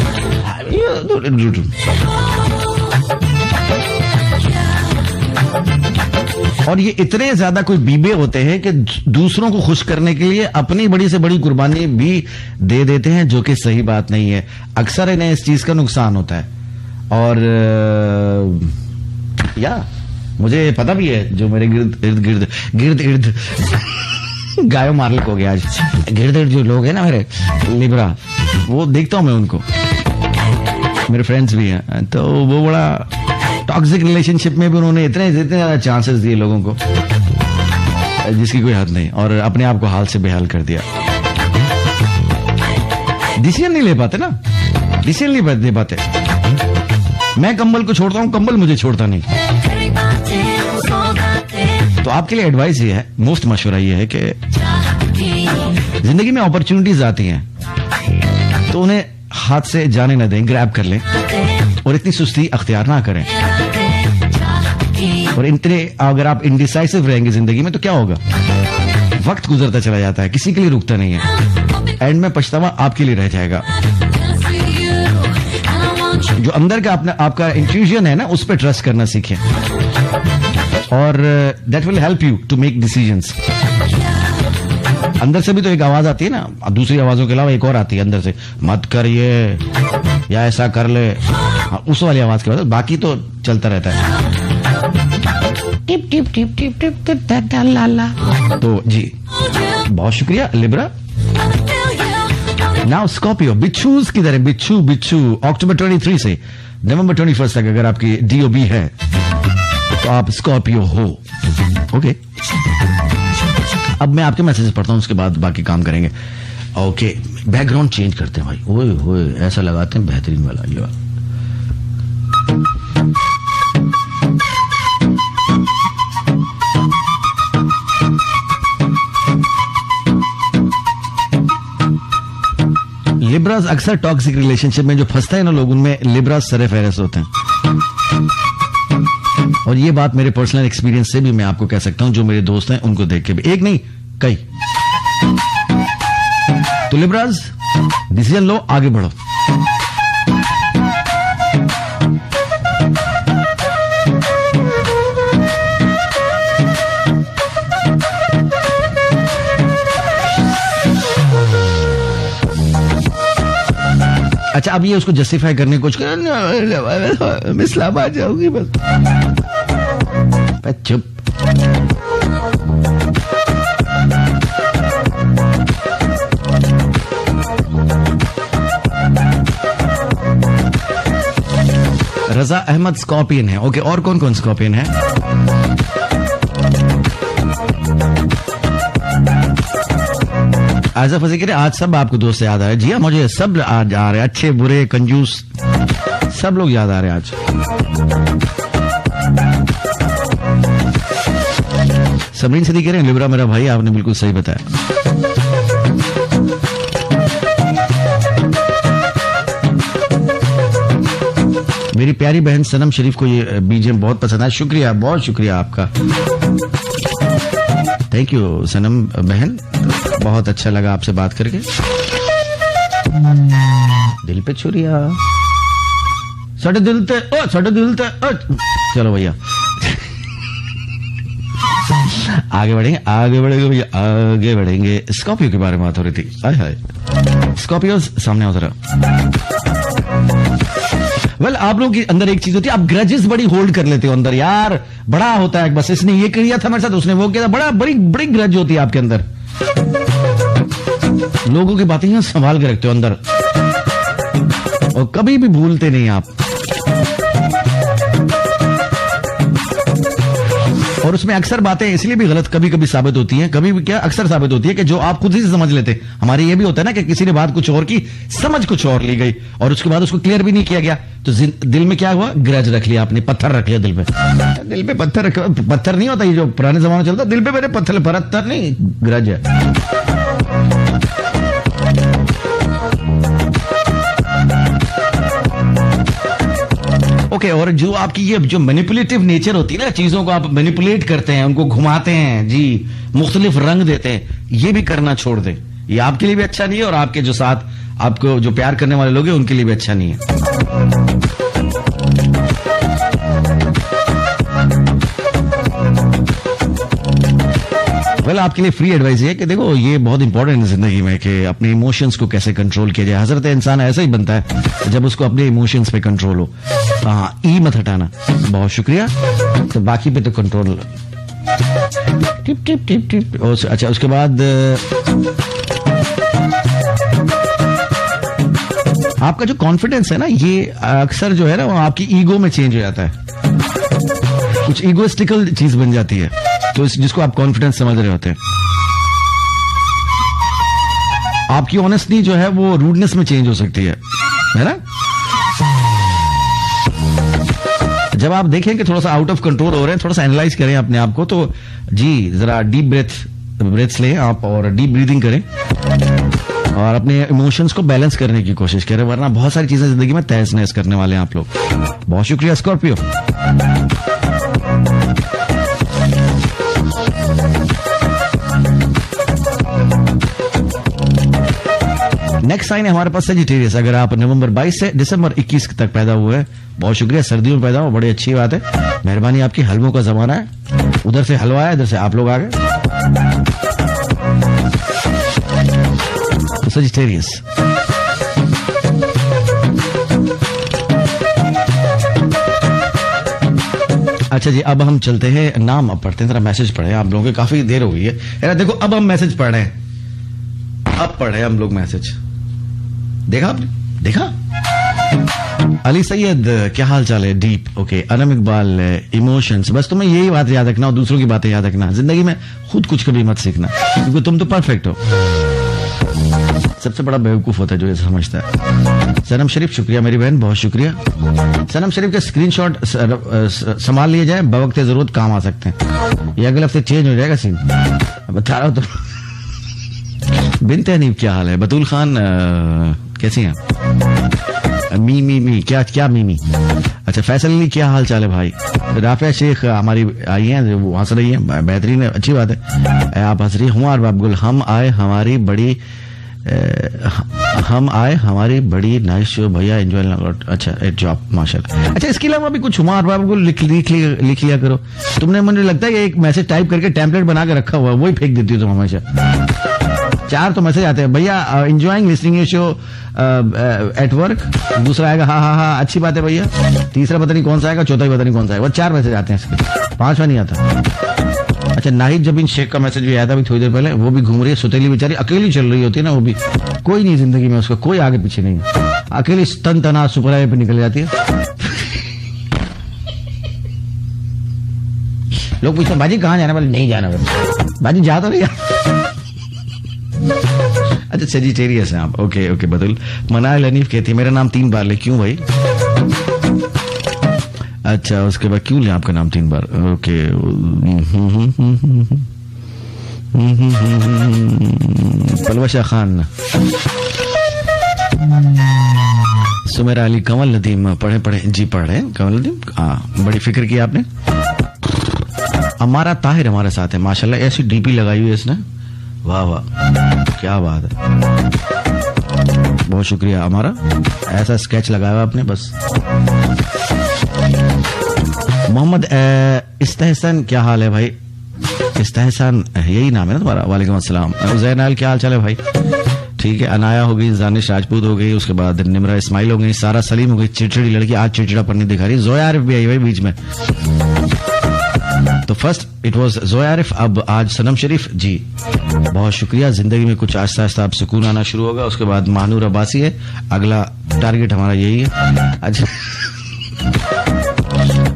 और ये इतने ज्यादा कोई बीबे होते हैं कि दूसरों को खुश करने के लिए अपनी बड़ी से बड़ी कुर्बानी भी दे देते हैं, जो कि सही बात नहीं है। अक्सर इन्हें इस चीज का नुकसान होता है। और या मुझे पता भी है, जो मेरे गिर्द गिर्द गायो मार्लिक हो गया आज, गिर्द जो लोग हैं ना मेरे लिब्रा, वो देखता हूं मैं उनको, मेरे फ्रेंड्स भी हैं, तो वो बड़ा टॉक्सिक रिलेशनशिप में भी उन्होंने इतने ज्यादा चांसेस दिए लोगों को जिसकी कोई हद नहीं, और अपने आप को हाल से बेहाल कर दिया। डिसीजन नहीं ले पाते ना, डिसीजन नहीं ले पाते। मैं कंबल को छोड़ता हूं, कंबल मुझे छोड़ता नहीं। तो आपके लिए एडवाइस ये है, मुफ्त मशवरा ये है कि जिंदगी में अपॉर्चुनिटीज आती हैं तो उन्हें हाथ से जाने न दें, ग्रैब कर लें और इतनी सुस्ती अख्तियार ना करें। और इतने अगर आप इंडिसाइसिव रहेंगे जिंदगी में तो क्या होगा, वक्त गुजरता चला जाता है, किसी के लिए रुकता नहीं है, एंड में पछतावा आपके लिए रह जाएगा। जो अंदर का अपना आपका इंट्यूजन है ना, उस पर ट्रस्ट करना सीखें और that will help you to make decisions. अंदर से भी तो एक आवाज आती है ना, दूसरी आवाजों के अलावा एक और आती है अंदर से, मत कर ये या ऐसा कर ले, उस वाली आवाज के बाद बाकी तो चलता रहता है। टिप टिप टिप टिप टिप टिप ला। तो जी बहुत शुक्रिया लिब्रा। नाउ स्कॉर्पियो, बिच्छूज किधर है? बिच्छू अक्टूबर 23 से नवंबर 21 तक अगर आपकी DOB है तो आप स्कॉर्पियो हो। ओके, अब मैं आपके मैसेज पढ़ता हूं, उसके बाद बाकी काम करेंगे। ओके, बैकग्राउंड चेंज करते हैं भाई, ओए ऐसा लगाते हैं बेहतरीन वाला ये वाला। लिब्रास अक्सर टॉक्सिक रिलेशनशिप में जो फंसता है ना लोग, उनमें लिब्रास सरे फहरिस्त होते हैं। और ये बात मेरे पर्सनल एक्सपीरियंस से भी मैं आपको कह सकता हूं, जो मेरे दोस्त हैं उनको देख के भी, एक नहीं कई। तो लिब्रास डिसीजन लो, आगे बढ़ो। अच्छा, अब ये उसको जस्टिफाई करने की कोशिश कर, मैं इस्लामाबाद जाऊंगी बस, चुप। रजा अहमद स्कॉर्पियन है। ओके, और कौन कौन स्कॉर्पियन है? आज़ा फजी कह रहे आज सब आपको दोस्त याद आ रहे। जी हाँ, मुझे सब आज आ रहे, अच्छे बुरे कंजूस सब लोग याद आ रहे आज। समरीन सदी कह रहे हैं लिब्रा मेरा भाई, आपने बिल्कुल सही बताया। मेरी प्यारी बहन सनम शरीफ को ये बीजीएम बहुत पसंद है। शुक्रिया, बहुत शुक्रिया आपका, थैंक यू सनम बहन, बहुत अच्छा लगा आपसे बात करके। दिल पे छुरिया, साढ़े दिल ते, साढ़े दिल ते, चलो भैया आगे बढ़ेंगे, आगे बढ़ेंगे भैया, आगे बढ़ेंगे। स्कॉर्पियो के बारे में बात हो रही थी। हाय हाय, स्कॉर्पियो सामने आओ जरा। वेल, आप लोगों के अंदर एक चीज होती है, आप ग्रजेस बड़ी होल्ड कर लेते हो अंदर यार, बड़ा होता है, बस इसने ये किया था मेरे साथ, उसने वो किया था, बड़ा बड़ी बड़ी ग्रज होती है आपके अंदर। लोगों की बातें यहां संभाल के रखते हो अंदर और कभी भी भूलते नहीं आप। और उसमें अक्सर बातें इसलिए भी गलत कभी कभी साबित होती हैं, कभी भी क्या अक्सर साबित होती है कि जो आप खुद ही से समझ लेते। हमारे ये भी होता है ना कि किसी ने बात कुछ और की, समझ कुछ और ली गई और उसके बाद उसको क्लियर भी नहीं किया गया, तो दिल में क्या हुआ, ग्रज रख लिया आपने, पत्थर रख लिया दिल पे। दिल पे पत्थर पत्थर नहीं होता, ये जो पुराने जमाने चलता, दिल पे मेरे पत्थर नहीं, ग्रज है। ओके, और जो आपकी ये जो मैनिपुलेटिव नेचर होती है ना, चीजों को आप मैनिपुलेट करते हैं, उनको घुमाते हैं जी, मुख्तलिफ रंग देते हैं, ये भी करना छोड़ दें। ये आपके लिए भी अच्छा नहीं है और आपके जो साथ आपको जो प्यार करने वाले लोग हैं उनके लिए भी अच्छा नहीं है। वेल, आपके लिए फ्री एडवाइस है कि देखो ये बहुत इंपॉर्टेंट है जिंदगी में कि अपने इमोशंस को कैसे कंट्रोल किया जाए। हजरत इंसान ऐसा ही बनता है जब उसको अपने इमोशंस पे कंट्रोल हो। हाँ, ई मत हटाना। बहुत शुक्रिया। तो बाकी पे तो कंट्रोल टिप टिप टिप टिप। अच्छा, उसके बाद आपका जो कॉन्फिडेंस है ना, ये अक्सर जो है ना वो आपकी ईगो में चेंज हो जाता है, कुछ ईगोइस्टिकल चीज बन जाती है, तो जिसको आप कॉन्फिडेंस समझ रहे होते हैं। आपकी ऑनेस्टी जो है वो रूडनेस में चेंज हो सकती है ना। जब आप देखें कि थोड़ा सा आउट ऑफ कंट्रोल हो रहे हैं, थोड़ा सा एनालाइज करें अपने आप को, तो जी जरा डीप ब्रेथ्स लें आप और डीप ब्रीदिंग करें और अपने इमोशंस को बैलेंस करने की कोशिश करें, वरना बहुत सारी चीजें जिंदगी में तहस नहस करने वाले हैं आप लोग। बहुत शुक्रिया स्कॉर्पियो। नेक्स्ट साइन है हमारे पास सजिटेरियस। अगर आप नवंबर 22 से दिसंबर 21 तक पैदा हुए हैं, बहुत शुक्रिया, सर्दियों में पैदा हो, बड़ी अच्छी बात है, मेहरबानी आपकी। हलवों का जमाना है, उधर से हलवा है, इधर से आप लोग आ गए। सजिटेरियस, अच्छा जी, अब हम चलते हैं, नाम अब पढ़ते हैं, जरा मैसेज पढ़े, आप लोगों की काफी देर हो गई है। देखो, अब हम मैसेज पढ़ रहे हैं, अब पढ़े हम लोग मैसेज। देखा आपने, देखा? अली सैयद, क्या हाल चाल है? Deep, okay. Anam Iqbal, emotions. बस तुम्हें यही बात याद रखना और दूसरों की बातें याद रखना, जिंदगी में खुद कुछ कभी मत सीखना, क्योंकि तुम तो परफेक्ट हो। सबसे बड़ा बेवकूफ होता है जो ये समझता है। सनम शरीफ, शुक्रिया मेरी बहन, बहुत शुक्रिया। सनम शरीफ के स्क्रीनशॉट संभाल लिए जाए, बवक्त जरूरत काम आ सकते हैं। ये अगले हफ्ते चेंज हो जाएगा सीन, बता रहा हूं। तो बिनते हनीफ, क्या हाल है? बतूल खान, कैसी हैं? मी क्या मी? अच्छा, फैसल अली, क्या हाल चाल है भाई? राफिया शेख हमारी आई हैं, वो हंस रही है, बेहतरीन है, अच्छी बात है। आप हंस रही, हुमार बाबुल, हम आए हमारी बड़ी नाइस शो भैया, एंजॉय। अच्छा, जॉब, माशाल्लाह। अच्छा, इसके अलावा भी कुछ हुमार बाबुल लिख लिया करो। तुमने, मुझे लगता है कि एक मैसेज टाइप करके टेम्पलेट बना के रखा हुआ है, वही फेंक देती हो तुम हमेशा। 4 तो मैसेज आते हैं, भैया एंजॉयिंग लिसनिंग ये शो एट वर्क। दूसरा आएगा हाँ, अच्छी बात है भैया। तीसरा पता नहीं कौन सा आएगा, चौथा भी पता नहीं कौन सा आएगा। 4 मैसेज आते हैं इसके, 5वां नहीं आता। अच्छा, नाहिद जबीन शेख का मैसेज भी आया था अभी थोड़ी देर पहले, वो भी घूम रही है, सुतेली बेचारी, अकेली चल रही होती है ना, वो भी कोई नहीं जिंदगी में, उसका कोई आगे पीछे नहीं, अकेली तन तना सुपर हाईवे पे निकल जाती है। लोग पूछते हैं बाजी कहाँ जाना, बोले नहीं जाना, बाजी जा तो नहीं। अच्छा, सजिटेरियस हैं आप, ओके ओके। बदुल मनाल हनीफ कहती है, मेरा नाम 3 बार ले। क्यों भाई? अच्छा, उसके बाद क्यों ले आपका नाम 3 बार? ओके। पलवा शाह खान, सुमेरा अली, कमल नदीम पढ़े जी पढ़ रहे हैं कमल नदीम, हाँ बड़ी फिक्र की आपने। हमारा ताहिर हमारे साथ है माशाल्लाह, ऐसी डीपी लगाई हुई है इसने, वाह वाह क्या बात है, बहुत शुक्रिया हमारा, ऐसा स्केच लगाया हुआ आपने बस। मोहम्मद इस्तेहसान, क्या हाल है भाई? इस्तेहसान यही नाम है ना तुम्हारा? वालेकुम अस्सलाम। जैनाल, क्या हाल चाल है भाई? ठीक है। अनाया हो गई, जानिश राजपूत हो गई, उसके बाद निमरा इस्माइल हो गई, सारा सलीम हो गई, चिड़चिड़ी लड़की आज चिड़चिड़ा पन्नी दिखा रही, जोया आरिफ भी आई भाई बीच में। तो first it was Zoya Arif, अब आज सनम शरीफ जी, बहुत शुक्रिया। जिंदगी में कुछ आहिस्ता आहिस्ता अब सुकून आना शुरू होगा। उसके बाद महानूर अब्बासी है, अगला टारगेट हमारा यही है। अच्छा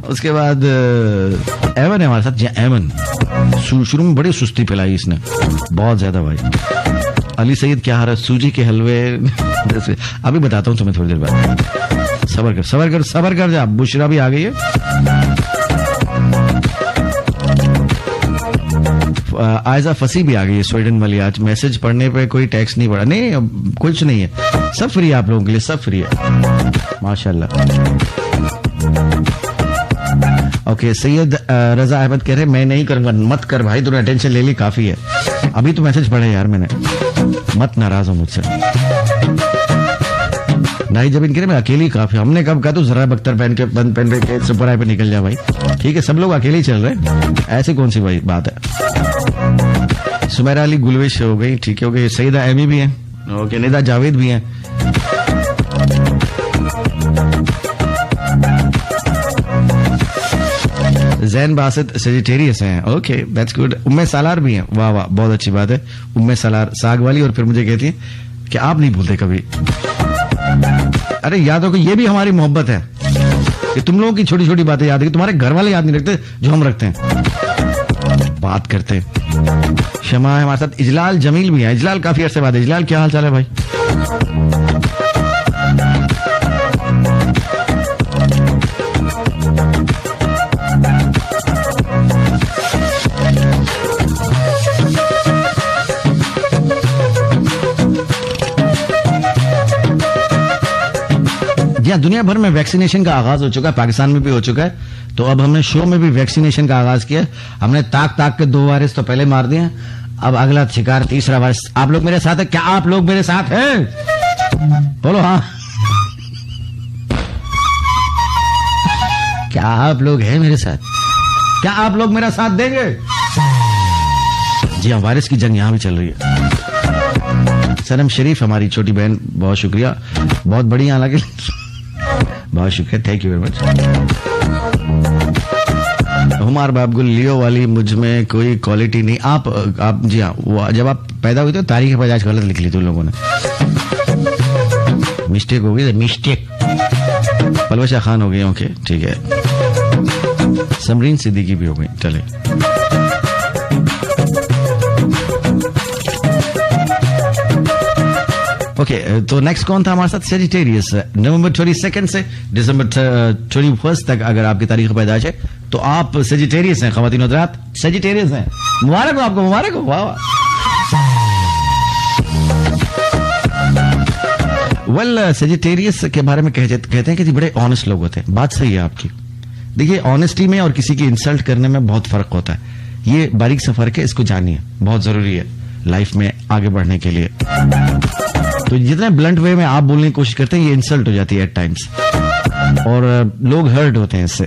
उसके बाद एमन है हमारे साथ। जी एमन, शुरू में बड़ी सुस्ती फैलाई इसने, बहुत ज्यादा भाई। अली सईद, क्या हाल है? सूजी के हलवे अभी बताता हूँ तुम्हें थोड़ी देर बाद, सबर कर सबर कर सबर कर जा। बुशरा भी आ गई है। आयजा फसी भी आ गई है, स्वीडन वाली। आज मैसेज पढ़ने पे कोई टैक्स नहीं पड़ा, नहीं कुछ नहीं है, सब फ्री है आप लोगों के लिए, सब फ्री है माशाल्लाह। ओके सैयद रजा अहमद कह रहे मैं नहीं करूंगा। मत कर भाई, तूने अटेंशन ले ली, काफी है। अभी तो मैसेज पढ़े यार मैंने, मत नाराज हो मुझसे। नहीं जब इनके मैं अकेली काफी, हमने कब कहा तू जरा बख्तर पहन के सुपर पे निकल जा भाई। ठीक है, सब लोग अकेले ही चल रहे हैं, ऐसी कौन सी भाई बात है। सुमेरा अली गुलविश हो गई, ठीक है हो गई। सईदा एमी भी है, ओके। निदा जावेद भी है। जैन बासित सेजिटेरियस हैं, ओके दैट्स गुड। उम्मे सालार भी हैं, वाह वाह बहुत अच्छी बात है। उम्मे सालार साग वाली, और फिर मुझे कहती है कि आप नहीं भूलते कभी। अरे याद हो कि ये भी हमारी मोहब्बत है कि तुम लोगों की छोटी छोटी बातें याद है, तुम्हारे घर वाले याद नहीं रखते जो हम रखते हैं, बात करते हैं। शमा है हमारे साथ। इजलाल जमील भी है। इजलाल काफी अरसे बाद। इजलाल क्या हाल चाल है भाई? दुनिया भर में वैक्सीनेशन का आगाज हो चुका है, पाकिस्तान में भी हो चुका है। तो अब हमने शो में भी वैक्सीनेशन का आगाज किया। हमने ताक के 2 वायरस तो पहले मार दिए, अब अगला शिकार 3रा वायरस। आप लोग मेरे साथ हैं? क्या आप लोग मेरे साथ हैं? बोलो हाँ। क्या आप लोग हैं मेरे साथ? क्या आप लोग मेरा साथ देंगे? जी हाँ, वायरस की जंग यहां भी चल रही है। सनम शरीफ हमारी छोटी बहन, बहुत शुक्रिया, बहुत बढ़िया लगे, बहुत शुक्रिया, थैंक यू वेरी मच। हुमार बाबगुल, लियो वाली मुझ में कोई क्वालिटी नहीं। आप जी हाँ, जब आप पैदा हुए थे तारीख पैदाइश गलत लिख ली थी लोगों ने, मिस्टेक हो गई, मिस्टेक। पलवशा खान हो गई, ओके ठीक है। समरीन सिद्दीकी भी हो गई, चले। ओके तो नेक्स्ट कौन था हमारे साथ? सेजिटेरियस। नवंबर 22 से दिसंबर 21 तक अगर आपकी तारीख पैदाइश है तो आप सेजिटेरियस हैं। खवातीन हज़रात सेजिटेरियस हैं, मुबारक हो आपको, मुबारक हो, वाह वाह। वेल सेजिटेरियस के बारे में कहते हैं कि बड़े ऑनेस्ट लोग होते हैं। बात सही है आपकी। देखिए ऑनेस्टी में और किसी की इंसल्ट करने में बहुत फर्क होता है। ये बारीक सा फर्क है, इसको जानिए, बहुत जरूरी है लाइफ में आगे बढ़ने के लिए। तो जितने ब्लंट वे में आप बोलने की कोशिश करते हैं, ये इंसल्ट हो जाती है एट टाइम्स, और लोग हर्ट होते हैं इससे।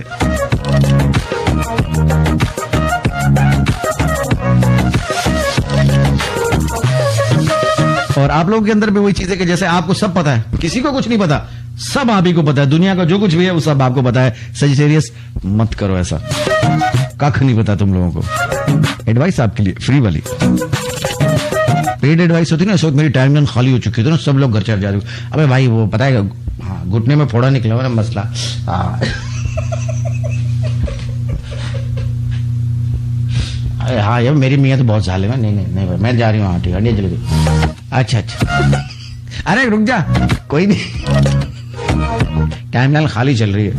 और आप लोगों के अंदर भी वही चीज है कि जैसे आपको सब पता है, किसी को कुछ नहीं पता, सब आप ही को पता है। दुनिया का जो कुछ भी है वो सब आपको पता है। सेजिटेरियस मत करो ऐसा, कख नहीं पता तुम लोगों को। एडवाइस आपके लिए फ्री वाली, पेड एडवाइस होती है ना। इस वक्त मेरी टाइमलाइन खाली हो चुकी थी ना, सब लोग घर चल जा रहे। अबे भाई वो पता है, हाँ घुटने में फोड़ा निकला हुआ ना मसला। हाँ अरे हाँ यार मेरी मियाँ तो बहुत जालिम है। नहीं भाई मैं जा रही हूँ। हाँ ठीक है, नहीं जल्दी। अच्छा अरे रुक जा, कोई नहीं, टाइमलाइन खाली चल रही है।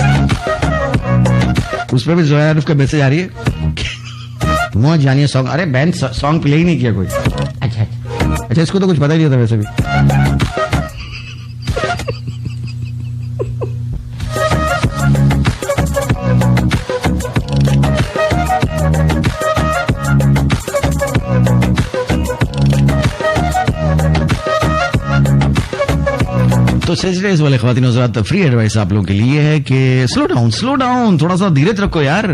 उस पर भी जोया आरिफ का मैसेज आ रही है, मुझे जानिए सॉन्ग। अरे बहन सॉन्ग प्ले ही नहीं किया कोई। अच्छा इसको तो कुछ पता ही नहीं था वैसे भी। सेजडेज वाले ख्वातीन हज़रात, फ्री एडवाइस आप लोगों के लिए है कि स्लो डाउन, थोड़ा सा धीरज रखो यार।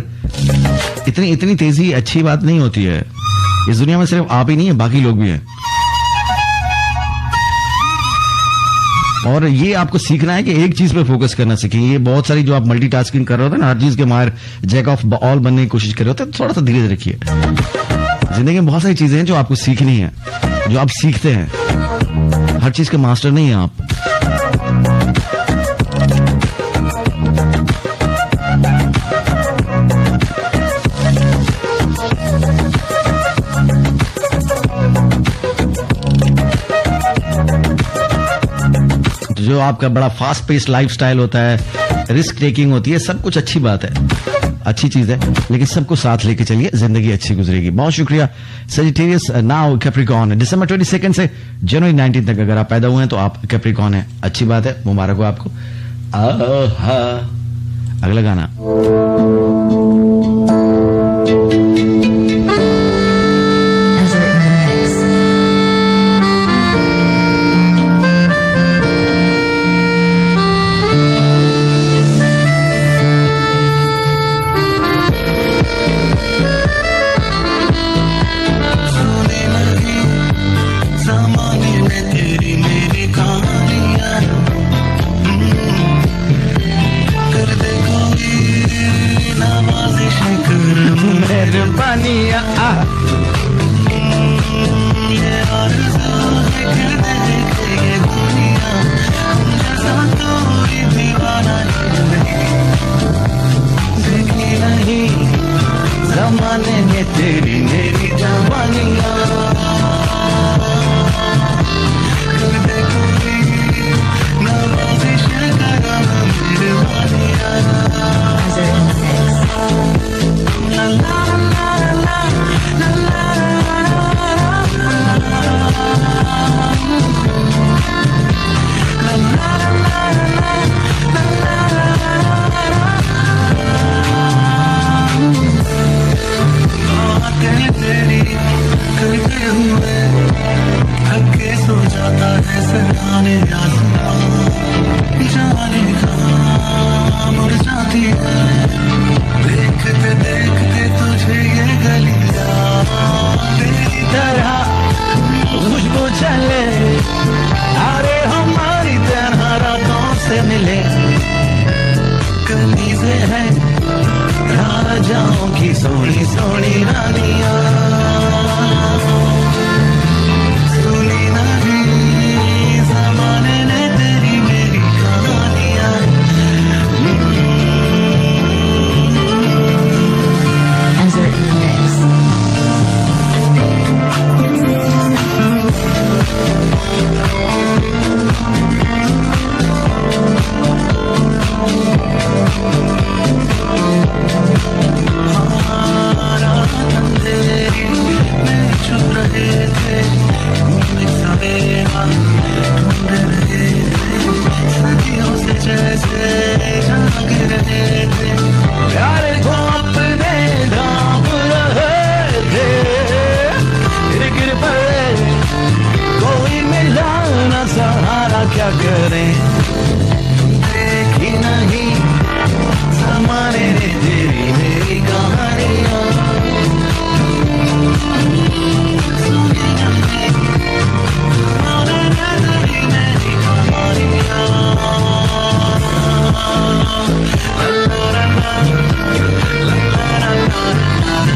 इतनी तेजी अच्छी बात नहीं होती है। इस दुनिया में सिर्फ आप ही नहीं है, बाकी लोग भी हैं। और ये आपको सीखना है कि एक चीज पे फोकस करना सीखें। ये बहुत सारी जो आप मल्टीटास्किंग कर रहे होते हैं ना, हर चीज के माहिर जैक ऑफ ऑल बनने की कोशिश कर रहे होते हैं, थोड़ा सा धीरे रखिए। जिंदगी में बहुत सारी चीजें हैं जो आपको सीखनी है, जो आप सीखते हैं। हर चीज के मास्टर नहीं है आप। जो आपका बड़ा फास्ट पेस लाइफस्टाइल होता है, रिस्क टेकिंग होती है, सब कुछ अच्छी बात है, अच्छी चीज है, लेकिन सबको साथ लेके चलिए, जिंदगी अच्छी गुजरेगी। बहुत शुक्रिया सजिटेरियस। नाउ कैप्रिकॉर्न, दिसंबर 22 से जनवरी 19 तक अगर आप पैदा हुए हैं तो आप कैप्रिकॉर्न है, अच्छी बात है, मुबारक हो आपको। अगला गाना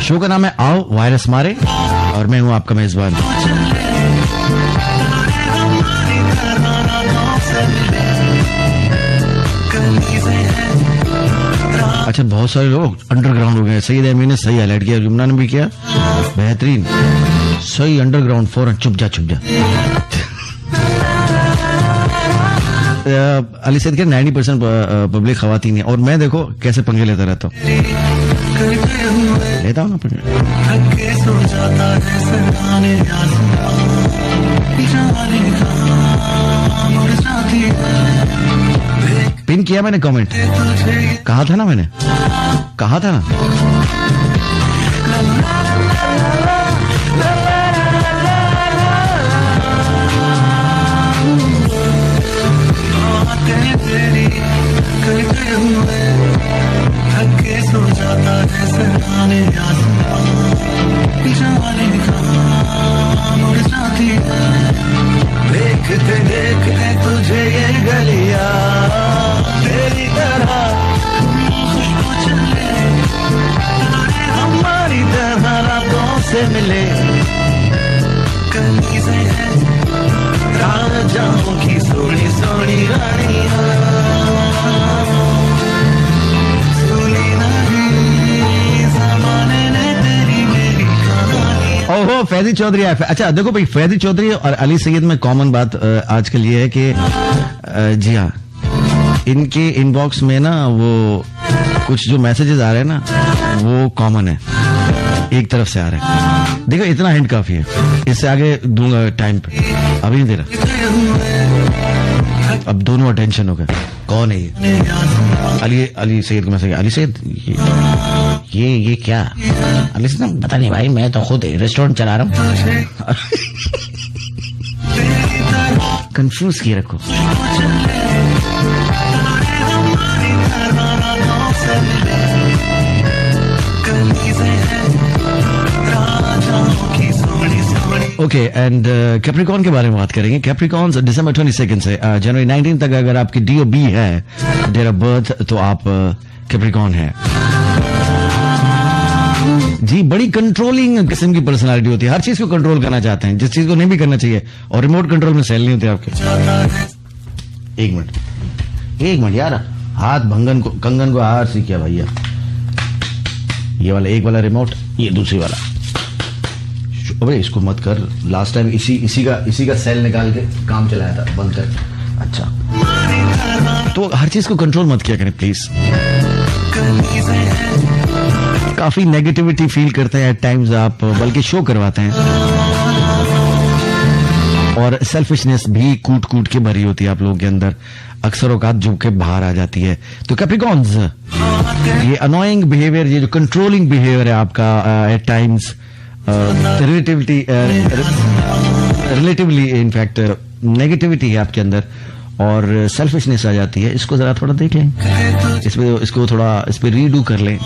शो का नाम है आओ वायरस मारे और मैं हूं आपका मेजबान। अच्छा, बहुत सारे लोग अंडरग्राउंड हो गए। सईद अमीन ने सही हाईलाइट किया, जुमना ने भी किया, बेहतरीन, सही अंडरग्राउंड, फौरन चुप जा। अली सैद के 90% पब्लिक खवातीन है और मैं देखो कैसे पंगे लेता रहता हूँ, लेता हूँ ना पंगे। पिन किया मैंने कमेंट, कहा था ना मैंने, कहा था ना। हुए थक के सो जाता है सराने आसमां, जाने कहाँ मुड़ जाती है। देखते देखते तुझे ये गलियां तेरी तरह खुशबू चले, तारे हमारी तरह रातों से मिले। कहीं से है राजाओं की सोनी सोनी रानियां, सुनी नहीं ज़माने ने तेरी मेरी कहानी। ओहो, फैजी चौधरी है। अच्छा देखो भाई, फैजी चौधरी और अली सैयद में कॉमन बात आजकल ये है कि जी हाँ, इनके इनबॉक्स में ना वो कुछ जो मैसेजेस आ रहे हैं ना वो कॉमन है, एक तरफ से आ रहे हैं। देखो इतना हिंट काफी है, इससे आगे दूंगा टाइम पे, अभी नहीं दे रहा। अब दोनों अटेंशन हो गए। कौन है ये? अली सैयद को मैसेज। अली सैयद ये क्या? अली सैयद पता नहीं भाई, मैं तो खुद रेस्टोरेंट चला रहा हूँ। कंफ्यूज किए रखो। ओके, एंड कैप्रिकॉर्न के बारे में बात करेंगे। कैप्रिकॉर्न्स दिसंबर 22 से जनवरी 19 तक अगर आपकी DOB है, डेट ऑफ बर्थ, तो आप कैप्रिकॉर्न है जी। बड़ी कंट्रोलिंग किस्म की पर्सनालिटी होती है, हर चीज को कंट्रोल करना चाहते हैं, जिस चीज को नहीं भी करना चाहिए, और रिमोट कंट्रोल में सेल नहीं होते आपके। एक मिनट यार, हाथ कंगन को हाथ सीखिए भैया। ये वाला एक वाला रिमोट, ये दूसरी वाला। अबे इसको मत कर, लास्ट टाइम इसी का सेल निकाल के काम चलाया था, बंद कर। अच्छा, तो हर चीज को कंट्रोल मत किया करें प्लीज। काफी नेगेटिविटी फील करते हैं एट टाइम्स आप, बल्कि शो करवाते हैं, और सेल्फिशनेस भी कूट के भरी होती है आप लोगों के अंदर, अक्सर औकात जो के बाहर आ जाती है। तो कैप्रिकॉर्न्स, ये अनोइंग बिहेवियर, ये जो कंट्रोलिंग बिहेवियर है आपका at times, relatively in fact negativity है आपके अंदर, और सेल्फिशनेस आ जाती है। इसको जरा थोड़ा देख लें, इसको थोड़ा इस पे रीडू कर लें।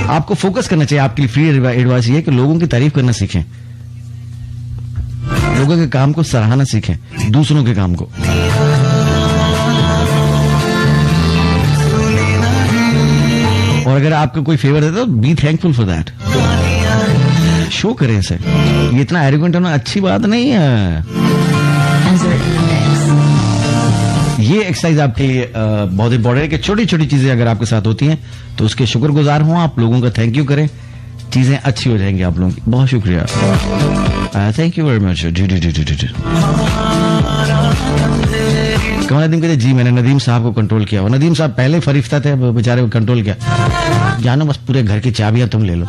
आपको फोकस करना चाहिए। आपके लिए फ्री एडवाइस ये है कि लोगों की तारीफ करना सीखें, लोगों के काम को सराहना सीखें, दूसरों के काम को। और अगर आपको कोई फेवर देता है तो be thankful for that, show करें इसे। ये इतना एरोगेंट होना अच्छी बात नहीं है। ये एक्सरसाइज आपके लिए बहुत इंपॉर्टेंट है कि छोटी छोटी चीजें अगर आपके साथ होती हैं तो उसके शुक्रगुजार हों आप, लोगों का थैंक यू करें, चीजें अच्छी हो जाएंगी आप लोगों की। बहुत शुक्रिया, थैंक यू वेरी मच। कमल नदीम कहते जी मैंने नदीम साहब को कंट्रोल किया। और नदीम साहब पहले फरिश्ता थे, बेचारे को कंट्रोल किया। जानो बस पूरे घर की चाबियां तुम ले लो।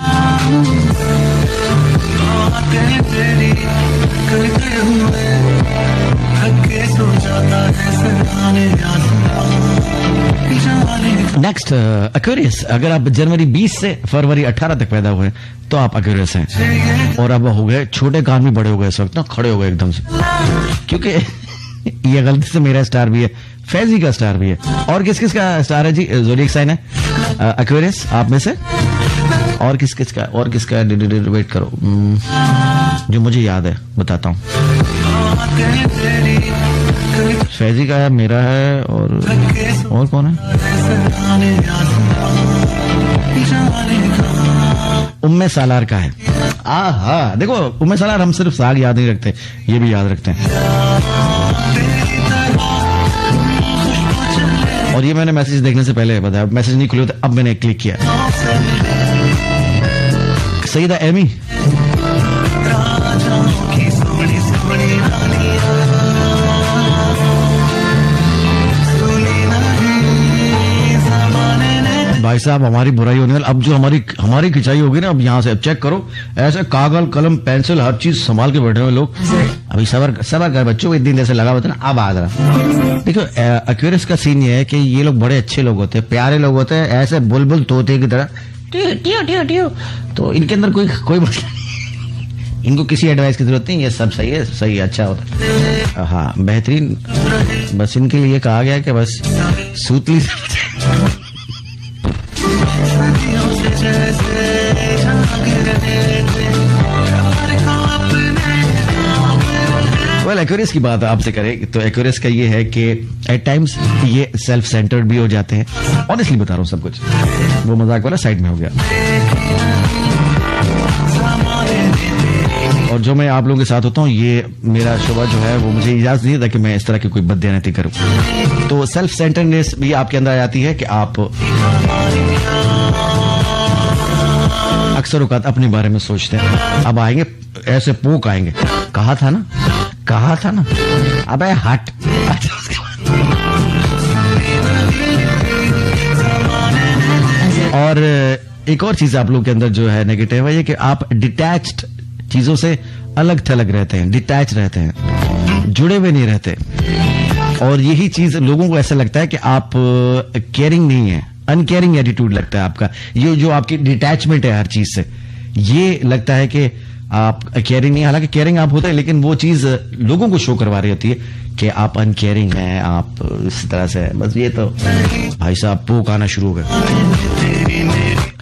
नेक्स्ट एक्वेरियस, अगर आप जनवरी 20 से फरवरी 18 तक पैदा हुए तो आप एक्वेरियस हैं, और अब हो गए छोटे कान भी बड़े हो गए इस वक्त ना, खड़े हो गए एकदम से, क्योंकि ये गलती से मेरा स्टार भी है, फैजी का स्टार भी है, और किस किस का स्टार है जी? ज़ोडिएक साइन है एक्वेरियस आप में से, और किस किस का, और किसका? वेट करो, जो मुझे याद है बताता हूँ। फैजी का है, मेरा है, और कौन है? उम्मे सालार का है। हाँ देखो, उम्मे सालार हम सिर्फ साग याद नहीं रखते, ये भी याद रखते हैं। और ये मैंने मैसेज देखने से पहले बताया, मैसेज नहीं खुले होते, अब मैंने क्लिक किया। सईदा एमी, भाई साहब हमारी बुराई होने वाली, अब जो हमारी खिंचाई होगी ना, अब यहाँ से अब चेक करो, ऐसे कागल कलम पेंसिल हर चीज संभाल के बैठे हुए लोग। अभी सबर कर बच्चों, एक दिन जैसे लगा होता है ना, अब आ रहा। देखो एक्वेरियस का सीन ये है कि ये लोग बड़े अच्छे लोग होते हैं, प्यारे लोग होते हैं, ऐसे बुलबुल तोते की तरह टियो टियो टियो टियो, तो इनके अंदर कोई मसला नहीं। इनको किसी एडवाइस की जरूरत नहीं, ये सब सही है, सही अच्छा होता है। हाँ बेहतरीन, बस इनके लिए कहा गया कि बस सूतली वेल एक्यूरेस की बात आपसे करें तो एक्यूरेस का ये है कि एट टाइम्स ये सेल्फ सेंटर्ड भी हो जाते हैं। ऑनेस्टली बता रहा हूँ सब कुछ, वो मजाक वाला साइड में हो गया। और जो मैं आप लोगों के साथ होता हूँ, ये मेरा शोभा जो है वो मुझे इजाजत नहीं देता कि मैं इस तरह की कोई बददियानती करूँ। तो सेल्फ सेंटर्डनेस भी आपके अंदर आ जाती है कि आप अक्सर औकात अपने बारे में सोचते हैं। अब आएंगे ऐसे पोक आएंगे, कहा था ना, अबे हट। और एक और चीज आप लोग के अंदर जो है नेगेटिव है ये कि आप डिटैच्ड, चीजों से अलग थलग रहते हैं, डिटैच रहते हैं, जुड़े हुए नहीं रहते। और यही चीज लोगों को ऐसा लगता है कि आप केयरिंग नहीं है, अनकेयरिंग एटीट्यूड लगता है आपका। ये जो आपकी डिटैचमेंट है हर चीज से, ये लगता है कि आप केयरिंग नहीं, हालांकि केयरिंग आप होते हैं, लेकिन वो चीज लोगों को शो करवा रही होती है कि आप अनकेयरिंग हैं, आप इस तरह से। बस ये तो भाई साहब पोक आना शुरू हो गए।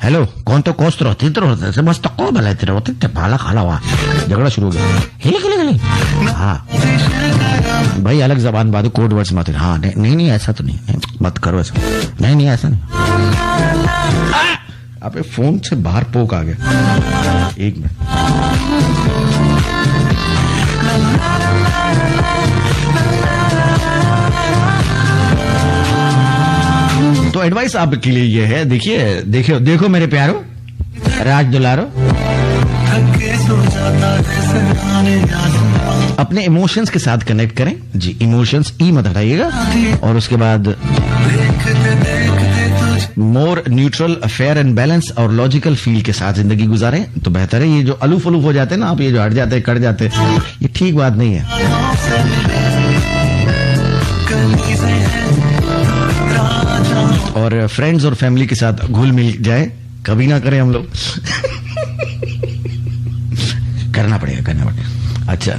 हेलो कौन तो कोस्त रहती से बस तो भला तेरे होते ते पाला खाला हुआ, झगड़ा शुरू हो गया। हिली हाँ भाई अलग जबान बात, कोड वर्ड्स मत। हाँ नहीं ऐसा तो नहीं, मत करो ऐसा, नहीं ऐसा नहीं। आप फोन से बाहर पोक आ गया, एक मिनट। तो एडवाइस आपके लिए ये है, देखिए देखो मेरे प्यारो राज दुलारो, अपने इमोशंस के साथ कनेक्ट करें जी। इमोशंस ई मत हटाइएगा। और उसके बाद मोर न्यूट्रल, फेयर एंड बैलेंस और लॉजिकल फील के साथ जिंदगी गुजारें तो बेहतर है। ये जो अलूफ हो जाते हैं ना आप, ये जो हट जाते हैं, कट जाते हैं, ये ठीक बात नहीं है। और फ्रेंड्स और फैमिली के साथ घुल मिल जाए, कभी ना करें हम लोग। करना पड़ेगा। अच्छा,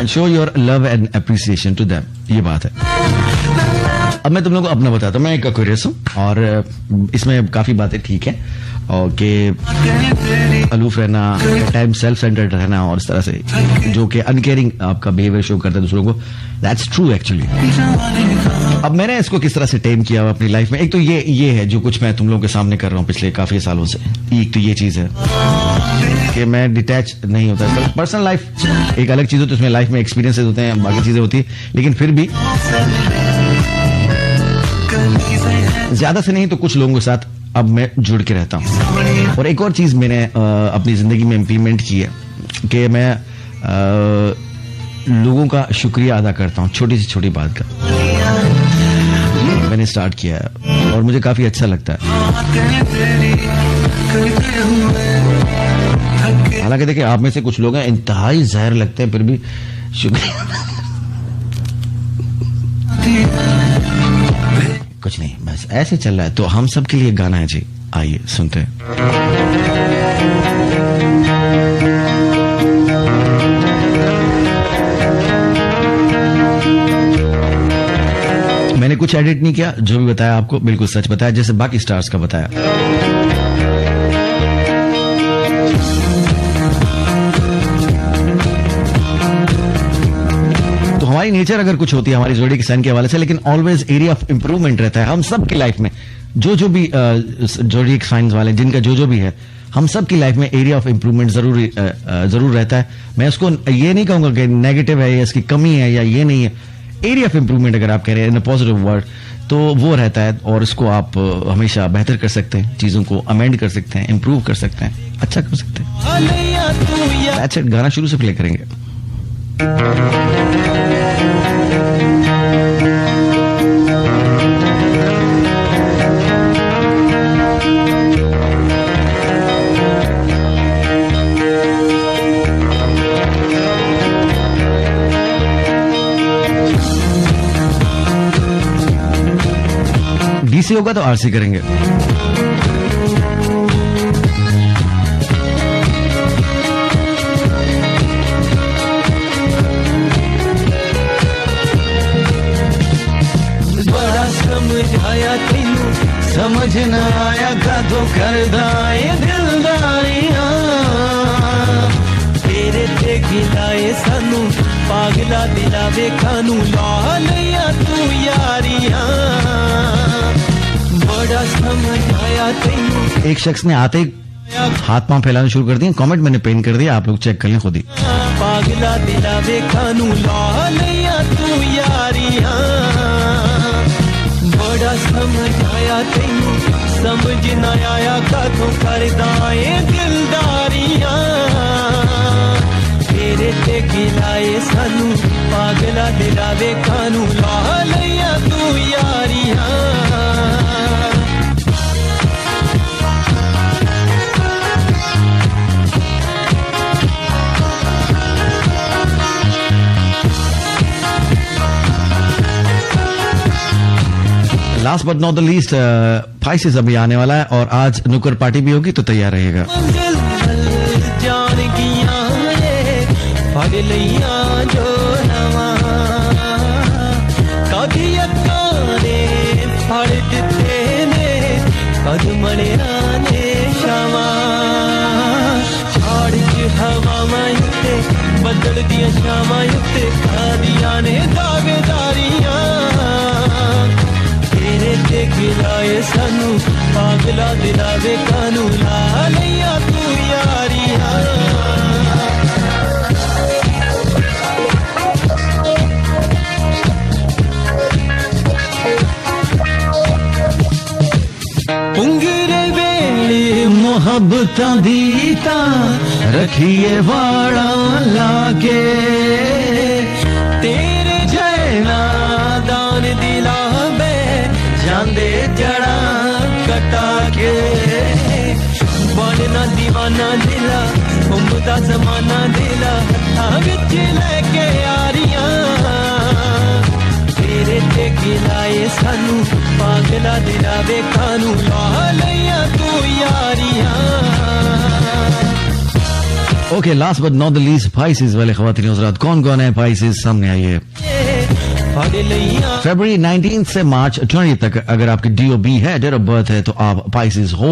show your love and appreciation to them, ये बात है। अब मैं तुम लोगों को अपना बताता हूँ। मैं एक एक्वेरियस हूँ और इसमें काफी बातें ठीक है, और कि अलूफ रहना, टाइम सेल्फ सेंटर्ड रहना और इस तरह से जो कि अनकेयरिंग आपका बिहेवियर शो करता है दूसरों को, दैट्स ट्रू एक्चुअली। अब मैंने इसको किस तरह से टेम किया अपनी लाइफ में, एक तो ये है जो कुछ मैं तुम लोगों के सामने कर रहा हूँ पिछले काफी सालों से। एक तो ये चीज है कि मैं डिटैच नहीं होता। पर्सनल लाइफ एक अलग चीज होती है, उसमें लाइफ में एक्सपीरियंसेस होते हैं, बाकी चीजें होती है, लेकिन फिर भी ज्यादा से नहीं तो कुछ लोगों के साथ अब मैं जुड़ के रहता हूँ। और एक और चीज मैंने अपनी जिंदगी में इम्प्लीमेंट की है कि मैं लोगों का शुक्रिया अदा करता हूँ, छोटी से छोटी बात का मैंने स्टार्ट किया है और मुझे काफी अच्छा लगता है। हालांकि देखिए आप में से कुछ लोग हैं इंतहाई जहर लगते हैं, फिर भी शुक्रिया कुछ नहीं, बस ऐसे चल रहा है। तो हम सब के लिए गाना है जी, आइए सुनते हैं। मैंने कुछ एडिट नहीं किया, जो भी बताया आपको बिल्कुल सच बताया, जैसे बाकी स्टार्स का बताया। हमारी नेचर अगर कुछ होती है हमारी जोड़ी के साइन के हवाले से, लेकिन ऑलवेज एरिया ऑफ इंप्रूवमेंट रहता है हम सब की लाइफ में। जो भी जोड़ी साइंस वाले जिनका जो भी है, हम सब की लाइफ में एरिया ऑफ इंप्रूवमेंट जरूर रहता है। मैं उसको ये नहीं कहूंगा कि नेगेटिव है या इसकी कमी है या ये नहीं है। एरिया ऑफ इंप्रूवमेंट अगर आप कह रहे हैं इन अ पॉजिटिव वर्ड, तो वो रहता है और इसको आप हमेशा बेहतर कर सकते हैं, चीजों को अमेंड कर सकते हैं, इंप्रूव कर सकते हैं, अच्छा कर सकते हैं। That's it. गाना शुरू से प्ले करेंगे। डीसी होगा तो आरसी करेंगे। समझ न आया कदों करदा ए दिलदारियां तेरे ते गिलाए सानू पागला दिला वेखानू ला लिया तू यारियां बड़ा समझ आया तैनू। एक शख्स ने आते ही हाथ पांव फैलाना शुरू कर दिए, कमेंट मैंने पिन कर दिया, आप लोग चेक कर लें खुद ही। पागला दिला वेखानू ला लिया तू यारियां बड़ा समझ आया तैनू समझ न आया कदों करदा ए दिलदारियां तेरे ते गिलाए सानू पागला दिला वेखानू ला लिया तू यारियां। Last but not the least Pisces अभी आने वाला है और आज नुक्कड़ पार्टी भी होगी, तो तैयार रहिएगा। जान गिया फड़ लिया जो नवा कभी अकाने फड़ दिते ने कद मलिया ने शवा छाड़ के हवा मायुते बदल दिया शामा युते खादिया ने दावेदारियां तेरे ते गिलाए सानू पागला दिला वेखानू ला लिया तू यारियां। पुंगरे वेले मोहब्बतां दी तां रखिए वाड़ा लागे तेरे जैना दान दिला बे जांदे जड़ा कटा के बनना दीवाना दिला घुमदा जमाना दिला हत्थां विच लेके यारियां तेरे ते गिलाए सानू पागला दिला वेखानू ला लिया तू यारियां। Okay, last but not the least Pisces वाले ख्वातीन हज़रात, कौन कौन है फाइसिस सामने आइए। फरवरी 19 से मार्च 20 तक अगर आपकी DOB है, डेट ऑफ बर्थ है, तो आप पाइसिस हो।